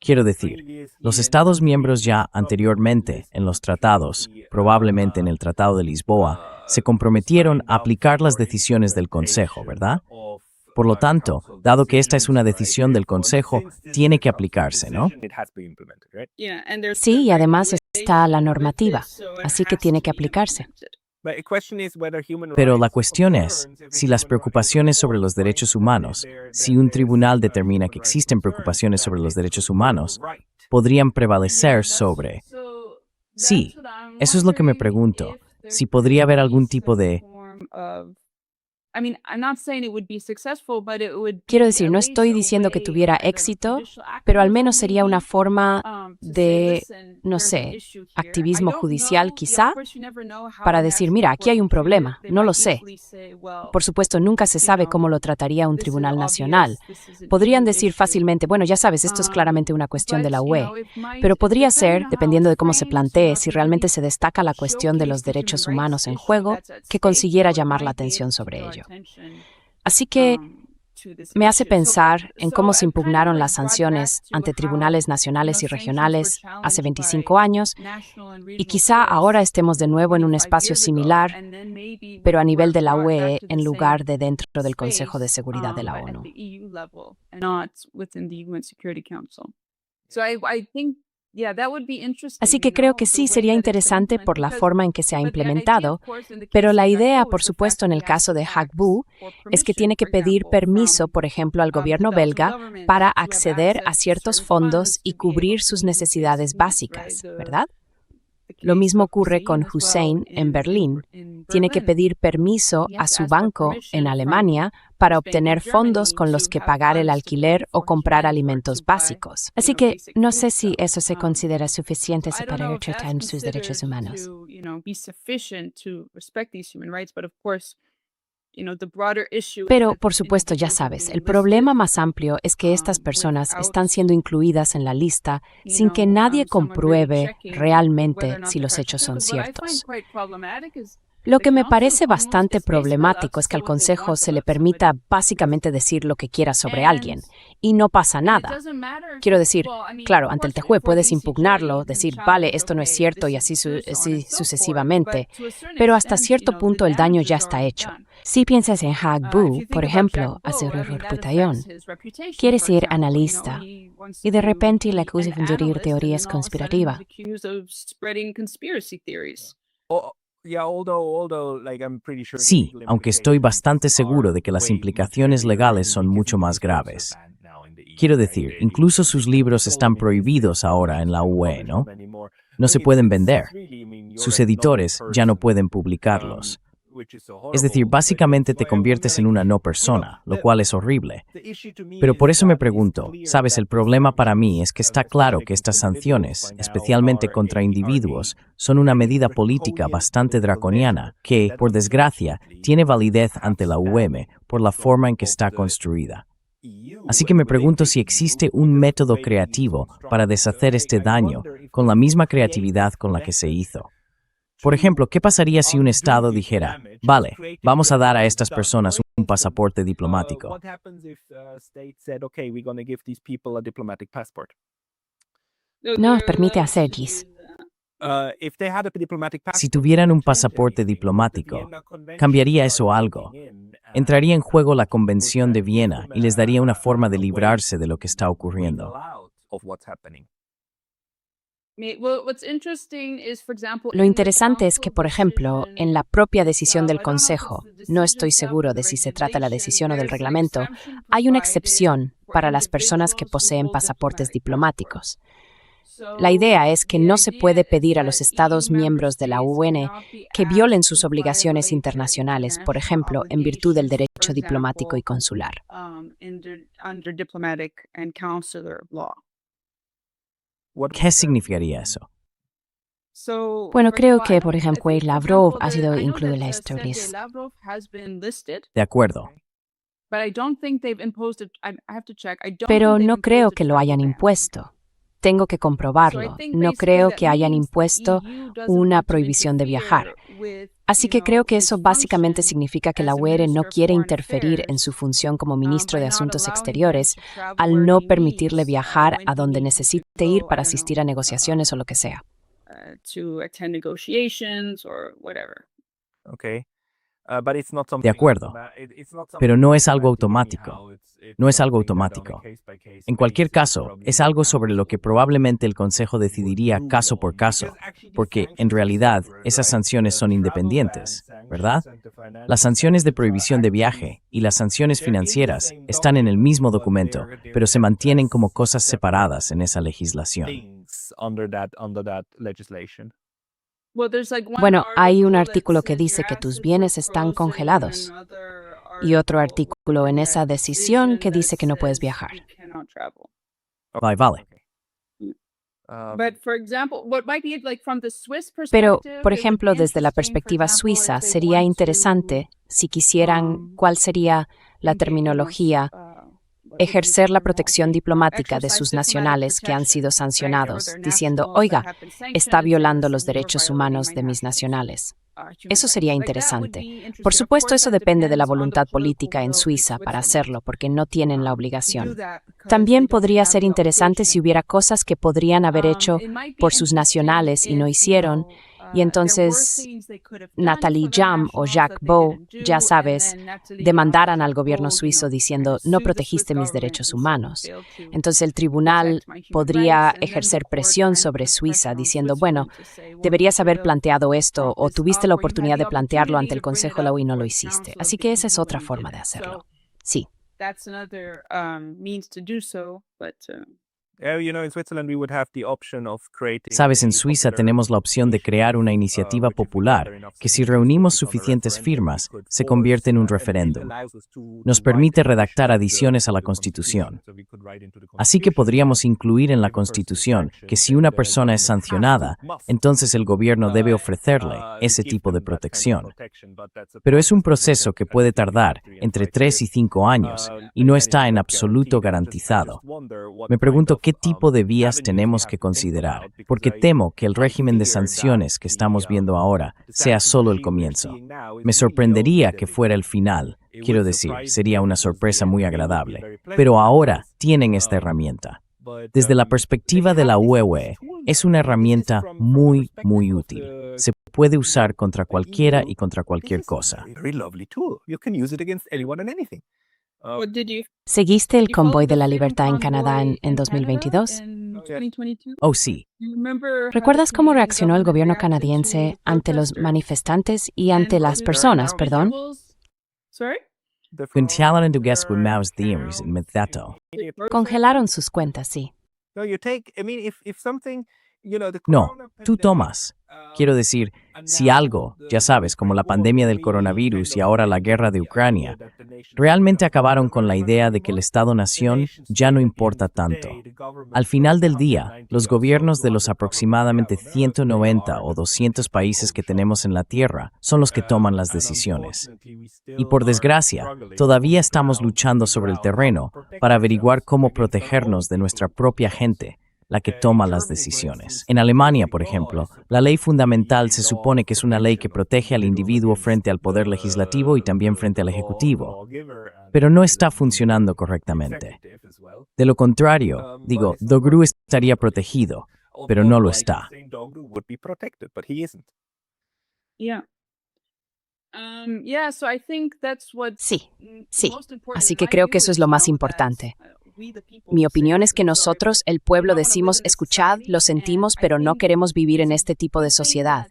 Quiero decir, los Estados miembros ya anteriormente en los tratados, probablemente en el Tratado de Lisboa, se comprometieron a aplicar las decisiones del Consejo, ¿verdad? Por lo tanto, dado que esta es una decisión del Consejo, tiene que aplicarse, ¿no? Sí, y además está la normativa, así que tiene que aplicarse. Pero la cuestión es, si las preocupaciones sobre los derechos humanos, si un tribunal determina que existen preocupaciones sobre los derechos humanos, podrían prevalecer sobre... Sí, eso es lo que me pregunto, si podría haber algún tipo de... Quiero decir, no estoy diciendo que tuviera éxito, pero al menos sería una forma de, no sé, activismo judicial quizá, para decir, mira, aquí hay un problema, no lo sé. Por supuesto, nunca se sabe cómo lo trataría un tribunal nacional. Podrían decir fácilmente, bueno, ya sabes, esto es claramente una cuestión de la UE, pero podría ser, dependiendo de cómo se plantee, si realmente se destaca la cuestión de los derechos humanos en juego, que consiguiera llamar la atención sobre ello. Así que me hace pensar en cómo se impugnaron las sanciones ante tribunales nacionales y regionales hace 25 años, y quizá ahora estemos de nuevo en un espacio similar, pero a nivel de la UE en lugar de dentro del Consejo de Seguridad de la ONU. Así que creo que sí sería interesante por la forma en que se ha implementado, pero la idea, por supuesto, en el caso de Shaq Bo, es que tiene que pedir permiso, por ejemplo, al gobierno belga para acceder a ciertos fondos y cubrir sus necesidades básicas, ¿verdad? Lo mismo ocurre con Hussein en Berlín. Tiene que pedir permiso a su banco en Alemania para obtener fondos con los que pagar el alquiler o comprar alimentos básicos. Así que no sé si eso se considera suficiente para respetar sus derechos humanos. Pero, por supuesto, ya sabes, el problema más amplio es que estas personas están siendo incluidas en la lista sin que nadie compruebe realmente si los hechos son ciertos. Lo que me parece bastante problemático es que al Consejo se le permita básicamente decir lo que quiera sobre alguien y no pasa nada. Quiero decir, claro, ante el TJUE puedes impugnarlo, decir, vale, esto no es cierto y así sucesivamente, pero hasta cierto punto el daño ya está hecho. Si piensas en Hagbu, por ejemplo, hace su reputación, quieres ser analista y de repente le acusas de ingerir teorías conspirativas. Sí, aunque estoy bastante seguro de que las implicaciones legales son mucho más graves. Quiero decir, incluso sus libros están prohibidos ahora en la UE, ¿no? No se pueden vender. Sus editores ya no pueden publicarlos. Es decir, básicamente te conviertes en una no persona, lo cual es horrible. Pero por eso me pregunto, ¿sabes? El problema para mí es que está claro que estas sanciones, especialmente contra individuos, son una medida política bastante draconiana que, por desgracia, tiene validez ante la UM por la forma en que está construida. Así que me pregunto si existe un método creativo para deshacer este daño con la misma creatividad con la que se hizo. Por ejemplo, ¿qué pasaría si un Estado dijera, vale, vamos a dar a estas personas un pasaporte diplomático? No os permite hacer GIS. Si tuvieran un pasaporte diplomático, ¿cambiaría eso algo? Entraría en juego la Convención de Viena y les daría una forma de librarse de lo que está ocurriendo. Lo interesante es que, por ejemplo, en la propia decisión del Consejo, no estoy seguro de si se trata de la decisión o del reglamento, hay una excepción para las personas que poseen pasaportes diplomáticos. La idea es que no se puede pedir a los Estados miembros de la UN que violen sus obligaciones internacionales, por ejemplo, en virtud del derecho diplomático y consular. ¿Qué significaría eso? Bueno, creo que, por ejemplo, Lavrov ha sido incluido en la lista. De acuerdo. Pero no creo que lo hayan impuesto. Tengo que comprobarlo. No creo que hayan impuesto una prohibición de viajar. Así que creo que eso básicamente significa que la UE no quiere interferir en su función como ministro de Asuntos Exteriores al no permitirle viajar a donde necesite ir para asistir a negociaciones o lo que sea. De acuerdo, pero no es algo automático. No es algo automático. En cualquier caso, es algo sobre lo que probablemente el Consejo decidiría caso por caso, porque, en realidad, esas sanciones son independientes, ¿verdad? Las sanciones de prohibición de viaje y las sanciones financieras están en el mismo documento, pero se mantienen como cosas separadas en esa legislación. Bueno, hay un artículo que dice que tus bienes están congelados y otro artículo en esa decisión que dice que no puedes viajar. Vale. Pero, por ejemplo, desde la perspectiva suiza, sería interesante, si quisieran, ¿cuál sería la terminología? Ejercer la protección diplomática de sus nacionales que han sido sancionados, diciendo, oiga, está violando los derechos humanos de mis nacionales. Eso sería interesante. Por supuesto, eso depende de la voluntad política en Suiza para hacerlo, porque no tienen la obligación. También podría ser interesante si hubiera cosas que podrían haber hecho por sus nacionales y no hicieron, y entonces Nathalie Jam o Jacques Beau, ya sabes, demandaran al gobierno suizo diciendo, no protegiste mis derechos humanos. Entonces el tribunal podría ejercer presión sobre Suiza diciendo, bueno, deberías haber planteado esto o tuviste la oportunidad de plantearlo ante el Consejo de la UE y no lo hiciste. Así que esa es otra forma de hacerlo. Sí. Sabes, en Suiza tenemos la opción de crear una iniciativa popular que, si reunimos suficientes firmas, se convierte en un referéndum. Nos permite redactar adiciones a la Constitución. Así que podríamos incluir en la Constitución que si una persona es sancionada, entonces el gobierno debe ofrecerle ese tipo de protección. Pero es un proceso que puede tardar entre 3 y 5 años y no está en absoluto garantizado. Me pregunto qué tipo de vías tenemos que considerar, porque temo que el régimen de sanciones que estamos viendo ahora sea solo el comienzo. Me sorprendería que fuera el final. Quiero decir, sería una sorpresa muy agradable. Pero ahora tienen esta herramienta. Desde la perspectiva de la UE, es una herramienta muy, muy útil. Se puede usar contra cualquiera y contra cualquier cosa. ¿Seguiste el convoy de la libertad en Canadá en 2022? Oh, sí. ¿Recuerdas cómo reaccionó el gobierno canadiense ante los manifestantes y ante las personas, perdón? Congelaron sus cuentas, sí. No, tú tomas. Quiero decir, si algo, ya sabes, como la pandemia del coronavirus y ahora la guerra de Ucrania, realmente acabaron con la idea de que el Estado-nación ya no importa tanto. Al final del día, los gobiernos de los aproximadamente 190 o 200 países que tenemos en la Tierra son los que toman las decisiones. Y por desgracia, todavía estamos luchando sobre el terreno para averiguar cómo protegernos de nuestra propia gente, la que toma las decisiones. En Alemania, por ejemplo, la ley fundamental se supone que es una ley que protege al individuo frente al poder legislativo y también frente al ejecutivo, pero no está funcionando correctamente. De lo contrario, Dogru estaría protegido, pero no lo está. Sí, sí. Así que creo que eso es lo más importante. Mi opinión es que nosotros, el pueblo, decimos, escuchad, lo sentimos, pero no queremos vivir en este tipo de sociedad.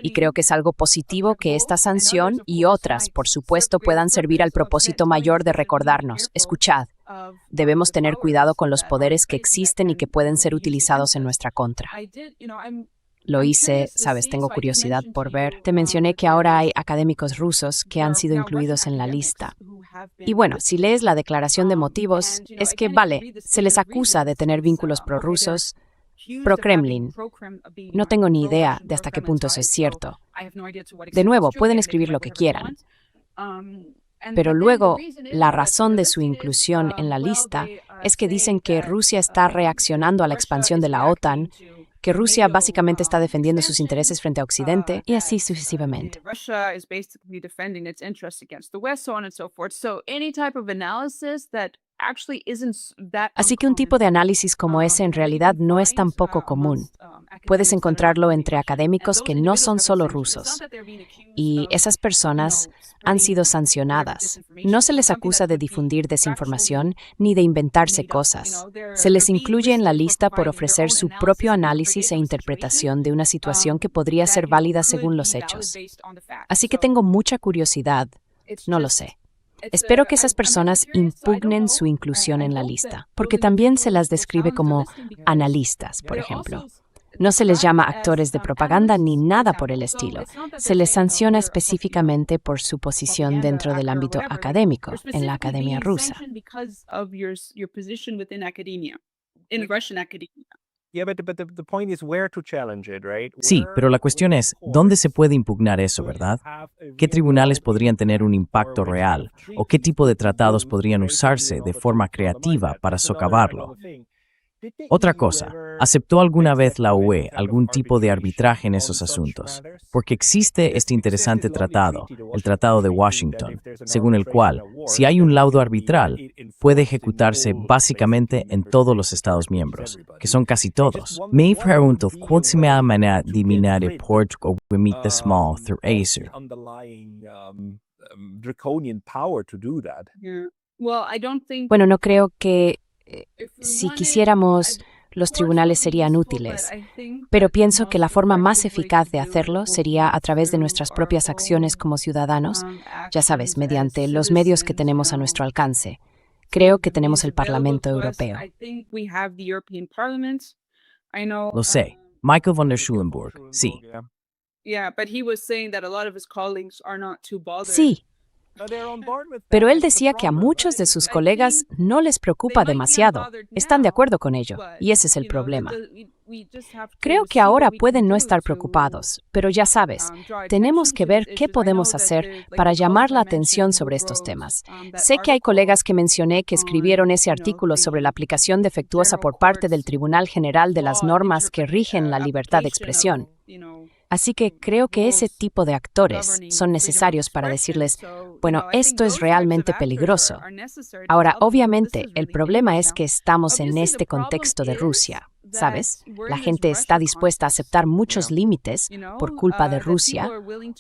Y creo que es algo positivo que esta sanción y otras, por supuesto, puedan servir al propósito mayor de recordarnos, escuchad. Debemos tener cuidado con los poderes que existen y que pueden ser utilizados en nuestra contra. Lo hice, sabes, tengo curiosidad por ver. Te mencioné que ahora hay académicos rusos que han sido incluidos en la lista. Y bueno, si lees la declaración de motivos, es que, vale, se les acusa de tener vínculos prorrusos, pro-Kremlin. No tengo ni idea de hasta qué punto eso es cierto. De nuevo, pueden escribir lo que quieran. Pero luego, la razón de su inclusión en la lista es que dicen que Rusia está reaccionando a la expansión de la OTAN, que Rusia básicamente está defendiendo sus intereses frente a Occidente y así sucesivamente. Así que un tipo de análisis como ese en realidad no es tan poco común. Puedes encontrarlo entre académicos que no son solo rusos. Y esas personas han sido sancionadas. No se les acusa de difundir desinformación ni de inventarse cosas. Se les incluye en la lista por ofrecer su propio análisis e interpretación de una situación que podría ser válida según los hechos. Así que tengo mucha curiosidad. No lo sé. Espero que esas personas impugnen su inclusión en la lista, porque también se las describe como analistas, por ejemplo. No se les llama actores de propaganda ni nada por el estilo. Se les sanciona específicamente por su posición dentro del ámbito académico, en la academia rusa. Sí, pero la cuestión es, ¿dónde se puede impugnar eso, verdad? ¿Qué tribunales podrían tener un impacto real? ¿O qué tipo de tratados podrían usarse de forma creativa para socavarlo? Otra cosa, ¿aceptó alguna vez la UE algún tipo de arbitraje en esos asuntos? Porque existe este interesante tratado, el Tratado de Washington, según el cual, si hay un laudo arbitral, puede ejecutarse básicamente en todos los Estados miembros, que son casi todos. Me pregunto, ¿cuál se me manera de minar el port o remit the small through Acer? Bueno, no creo que si quisiéramos, los tribunales serían útiles, pero pienso que la forma más eficaz de hacerlo sería a través de nuestras propias acciones como ciudadanos, ya sabes, mediante los medios que tenemos a nuestro alcance. Creo que tenemos el Parlamento Europeo. Lo sé. Michael von der Schulenburg, sí. Sí, pero él decía que a muchos de sus colegas no les preocupa demasiado. Están de acuerdo con ello, y ese es el problema. Creo que ahora pueden no estar preocupados, pero ya sabes, tenemos que ver qué podemos hacer para llamar la atención sobre estos temas. Sé que hay colegas que mencioné que escribieron ese artículo sobre la aplicación defectuosa por parte del Tribunal General de las normas que rigen la libertad de expresión. Así que creo que ese tipo de actores son necesarios para decirles, bueno, esto es realmente peligroso. Ahora, obviamente, el problema es que estamos en este contexto de Rusia, ¿sabes? La gente está dispuesta a aceptar muchos límites por culpa de Rusia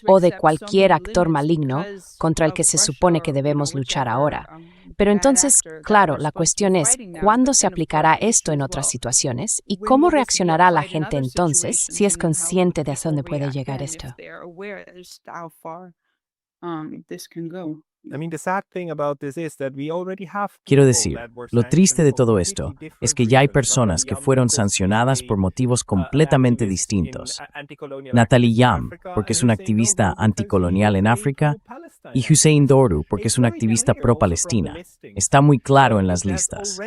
o de cualquier actor maligno contra el que se supone que debemos luchar ahora. Pero entonces, claro, la cuestión es, ¿cuándo se aplicará esto en otras situaciones? ¿Y cómo reaccionará la gente entonces si es consciente de hasta dónde puede llegar esto? Quiero decir, lo triste de todo esto es que ya hay personas que fueron sancionadas por motivos completamente distintos. Natalie Yam, porque es una activista anticolonial en África, y Hussein Doru, porque es una activista pro-Palestina. Está muy claro en las listas.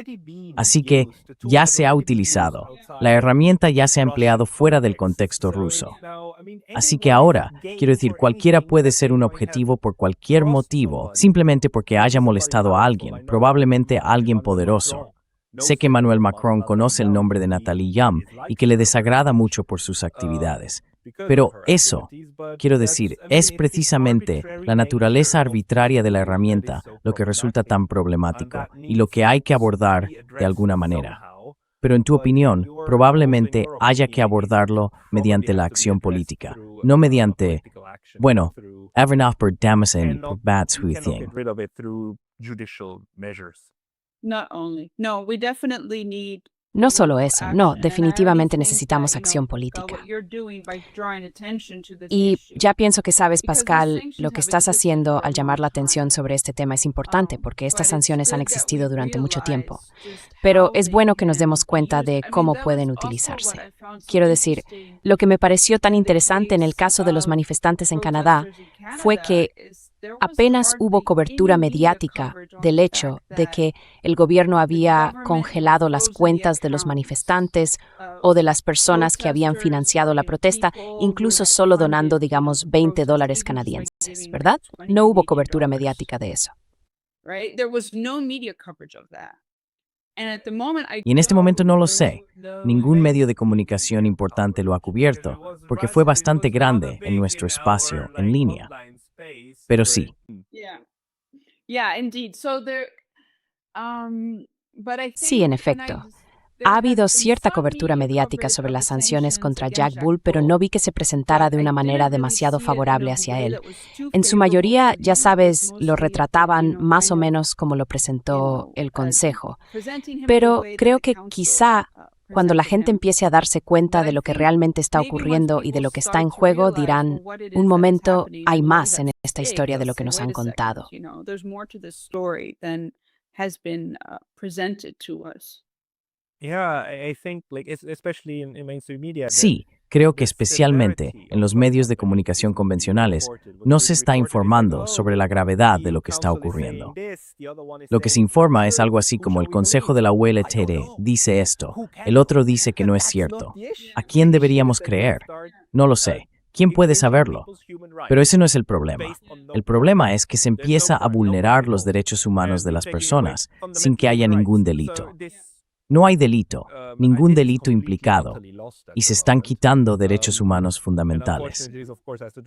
Así que ya se ha utilizado. La herramienta ya se ha empleado fuera del contexto ruso. Así que ahora, quiero decir, cualquiera puede ser un objetivo por cualquier motivo, simplemente porque haya molestado a alguien, probablemente a alguien poderoso. Sé que Emmanuel Macron conoce el nombre de Natalie Yam y que le desagrada mucho por sus actividades. Pero eso, quiero decir, es precisamente la naturaleza arbitraria de la herramienta lo que resulta tan problemático y lo que hay que abordar de alguna manera. Pero en tu opinión, probablemente haya que abordarlo mediante la acción política, no mediante, bueno, även auf per Damesen per Batshuithing. No solo eso, no, definitivamente necesitamos acción política. Y ya pienso que sabes, Pascal, lo que estás haciendo al llamar la atención sobre este tema es importante porque estas sanciones han existido durante mucho tiempo. Pero es bueno que nos demos cuenta de cómo pueden utilizarse. Quiero decir, lo que me pareció tan interesante en el caso de los manifestantes en Canadá fue que apenas hubo cobertura mediática del hecho de que el gobierno había congelado las cuentas de los manifestantes o de las personas que habían financiado la protesta, incluso solo donando, digamos, $20 canadienses, ¿verdad? No hubo cobertura mediática de eso. Y en este momento no lo sé. Ningún medio de comunicación importante lo ha cubierto, porque fue bastante grande en nuestro espacio en línea. Pero sí. Sí, en efecto. Ha habido cierta cobertura mediática sobre las sanciones contra Jack Bull, pero no vi que se presentara de una manera demasiado favorable hacia él. En su mayoría, ya sabes, lo retrataban más o menos como lo presentó el Consejo. Pero creo que quizá cuando la gente empiece a darse cuenta de lo que realmente está ocurriendo y de lo que está en juego, dirán, un momento, hay más en esta historia de lo que nos han contado. Sí, creo que especialmente en los medios de comunicación convencionales no se está informando sobre la gravedad de lo que está ocurriendo. Lo que se informa es algo así como el Consejo de la ULTD dice esto, el otro dice que no es cierto. ¿A quién deberíamos creer? No lo sé. ¿Quién puede saberlo? Pero ese no es el problema. El problema es que se empieza a vulnerar los derechos humanos de las personas sin que haya ningún delito. No hay delito, ningún delito implicado, y se están quitando derechos humanos fundamentales.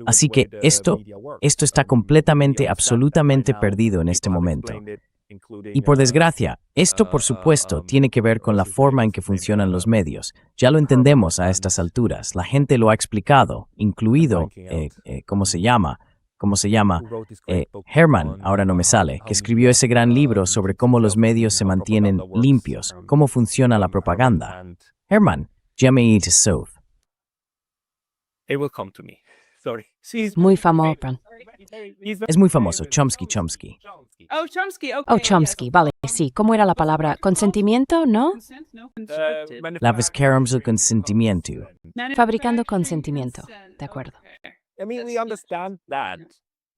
Así que esto está completamente, absolutamente perdido en este momento. Y por desgracia, esto por supuesto tiene que ver con la forma en que funcionan los medios. Ya lo entendemos a estas alturas, la gente lo ha explicado, incluido, ¿cómo se llama? Herman, ahora no me sale, que escribió ese gran libro sobre cómo los medios se mantienen limpios, cómo funciona la propaganda. Herman, Jemei Tsov. Sorry. She's Muy famoso. he's Es muy famoso, Chomsky. Oh, Chomsky. Okay. Oh, Chomsky, vale, sí. ¿Cómo era la palabra? ¿Consentimiento? ¿No? Consent? No. Constructed. Laviscarum su consentimiento. Fabricando consentimiento. De acuerdo. I mean, we understand that.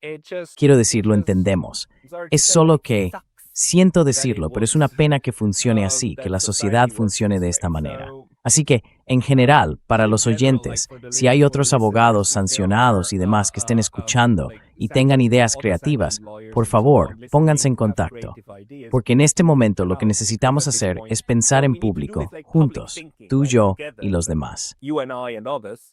It just Quiero decir, lo entendemos. Es solo que, siento decirlo, pero es una pena que funcione así, que la sociedad funcione de esta manera. Así que, en general, para los oyentes, si hay otros abogados sancionados y demás que estén escuchando y tengan ideas creativas, por favor, pónganse en contacto. Porque en este momento lo que necesitamos hacer es pensar en público, juntos, tú, yo y los demás. You and I and others.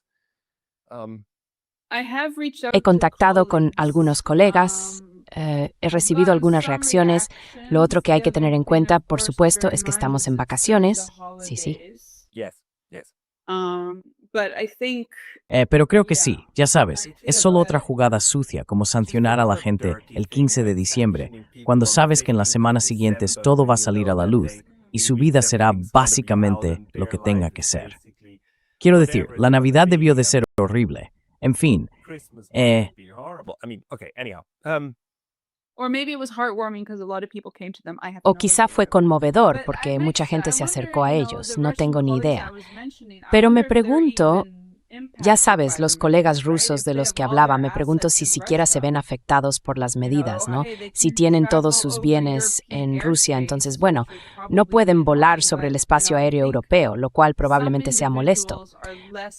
He contactado con algunos colegas, he recibido algunas reacciones. Lo otro que hay que tener en cuenta, por supuesto, es que estamos en vacaciones. Sí, sí. Yes. Pero creo que sí, ya sabes, es solo otra jugada sucia como sancionar a la gente el 15 de diciembre, cuando sabes que en las semanas siguientes todo va a salir a la luz y su vida será básicamente lo que tenga que ser. Quiero decir, la Navidad debió de ser horrible. En fin, Christmas must be horrible. I mean, okay, anyhow. O quizá fue conmovedor porque mucha gente se acercó a ellos, no tengo ni idea. Pero me pregunto, ya sabes, los colegas rusos de los que hablaba, me pregunto si siquiera se ven afectados por las medidas, ¿no? Si tienen todos sus bienes en Rusia, entonces, bueno, no pueden volar sobre el espacio aéreo europeo, lo cual probablemente sea molesto.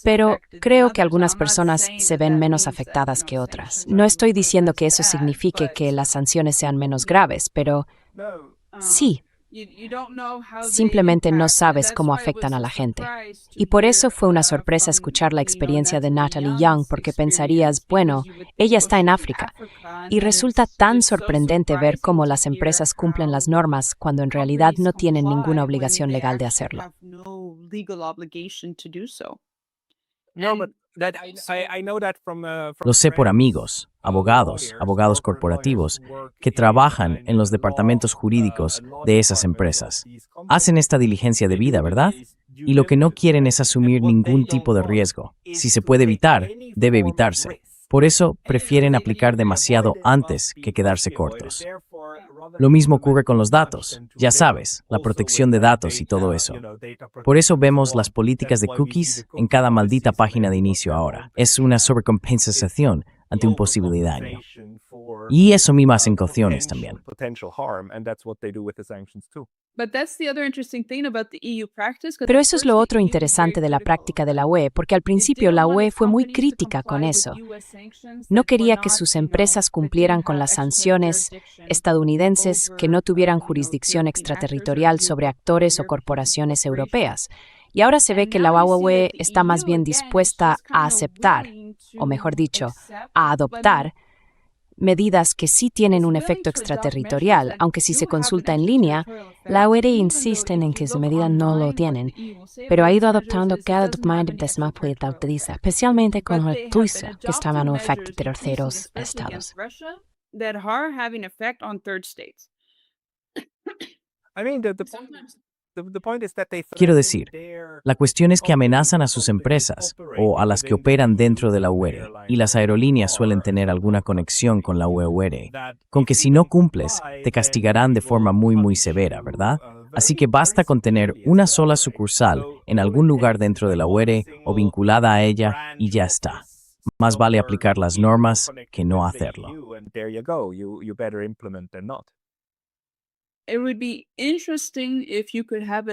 Pero creo que algunas personas se ven menos afectadas que otras. No estoy diciendo que eso signifique que las sanciones sean menos graves, pero sí. Simplemente no sabes cómo afectan a la gente. Y por eso fue una sorpresa escuchar la experiencia de Natalie Young, porque pensarías, bueno, ella está en África. Y resulta tan sorprendente ver cómo las empresas cumplen las normas cuando en realidad no tienen ninguna obligación legal de hacerlo. No, but I know that from lo sé por amigos, abogados corporativos, que trabajan en los departamentos jurídicos de esas empresas. Hacen esta diligencia de vida, ¿verdad? Y lo que no quieren es asumir ningún tipo de riesgo. Si se puede evitar, debe evitarse. Por eso prefieren aplicar demasiado antes que quedarse cortos. Lo mismo ocurre con los datos. Ya sabes, la protección de datos y todo eso. Por eso vemos las políticas de cookies en cada maldita página de inicio ahora. Es una sobrecompensación ante un posible daño. Y eso mismo hacen cauciones también. Pero eso es lo otro interesante de la práctica de la UE, porque al principio la UE fue muy crítica con eso. No quería que sus empresas cumplieran con las sanciones estadounidenses que no tuvieran jurisdicción extraterritorial sobre actores o corporaciones europeas. Y ahora se ve que la UE está más bien dispuesta a aceptar, o mejor dicho, a adoptar, medidas que sí tienen un efecto extraterritorial, aunque si se consulta en línea, la UE insiste en que sus medidas no lo tienen, pero ha ido adoptando cada documento de la utiliza, especialmente con el TUISA, que estaban en efecto de terceros estados. Quiero decir, la cuestión es que amenazan a sus empresas o a las que operan dentro de la UE, y las aerolíneas suelen tener alguna conexión con la UE, con que si no cumples, te castigarán de forma muy severa, ¿verdad? Así que basta con tener una sola sucursal en algún lugar dentro de la UE o vinculada a ella y ya está. Más vale aplicar las normas que no hacerlo.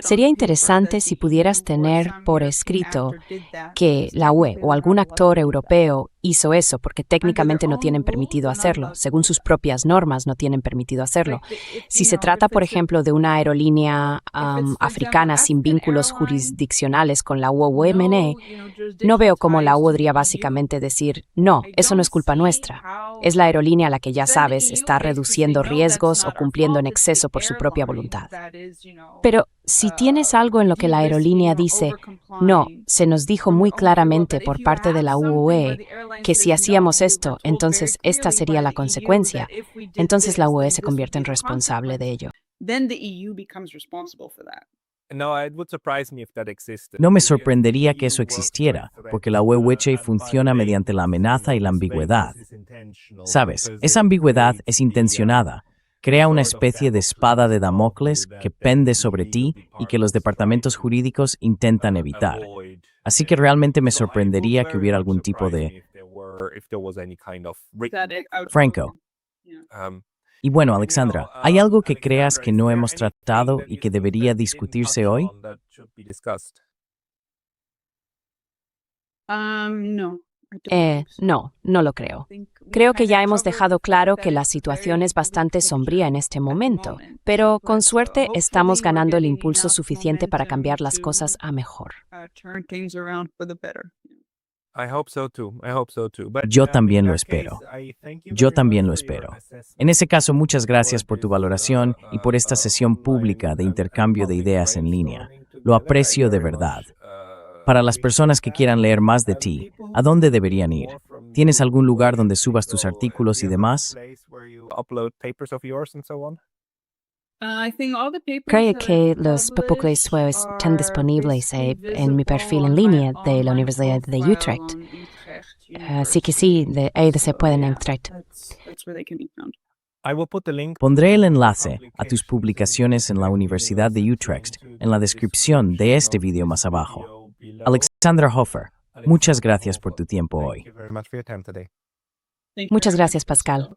Sería interesante si pudieras tener por escrito que la UE o algún actor europeo hizo eso, porque técnicamente no tienen permitido hacerlo. Según sus propias normas, no tienen permitido hacerlo. Si se trata, por ejemplo, de una aerolínea africana sin vínculos jurisdiccionales con la UMNE, no veo cómo la UE podría básicamente decir, no, eso no es culpa nuestra. Es la aerolínea la que, ya sabes, está reduciendo riesgos o cumpliendo en exceso por su propia voluntad. Pero si tienes algo en lo que la aerolínea dice, no, se nos dijo muy claramente por parte de la UE que si hacíamos esto, entonces esta sería la consecuencia, entonces la UE se convierte en responsable de ello. No me sorprendería que eso existiera, porque la Huehueche funciona mediante la amenaza y la ambigüedad. Sabes, esa ambigüedad es intencionada. Crea una especie de espada de Damocles que pende sobre ti y que los departamentos jurídicos intentan evitar. Así que realmente me sorprendería que hubiera algún tipo de... Franco. Y bueno, Alexandra, ¿hay algo que creas que no hemos tratado y que debería discutirse hoy? No. No, no lo creo. Creo que ya hemos dejado claro que la situación es bastante sombría en este momento, pero con suerte estamos ganando el impulso suficiente para cambiar las cosas a mejor. Yo también lo espero. Yo también lo espero. En ese caso, muchas gracias por tu valoración y por esta sesión pública de intercambio de ideas en línea. Lo aprecio de verdad. Para las personas que quieran leer más de ti, ¿a dónde deberían ir? ¿Tienes algún lugar donde subas tus artículos y demás? Creo que los papeles web están disponibles en mi perfil en línea de la Universidad de Utrecht. Así que sí, de ahí se pueden encontrar. Pondré el enlace a tus publicaciones en la Universidad de Utrecht en la descripción de este video más abajo. Alexandra Hofer, muchas gracias por tu tiempo hoy. Muchas gracias, Pascal.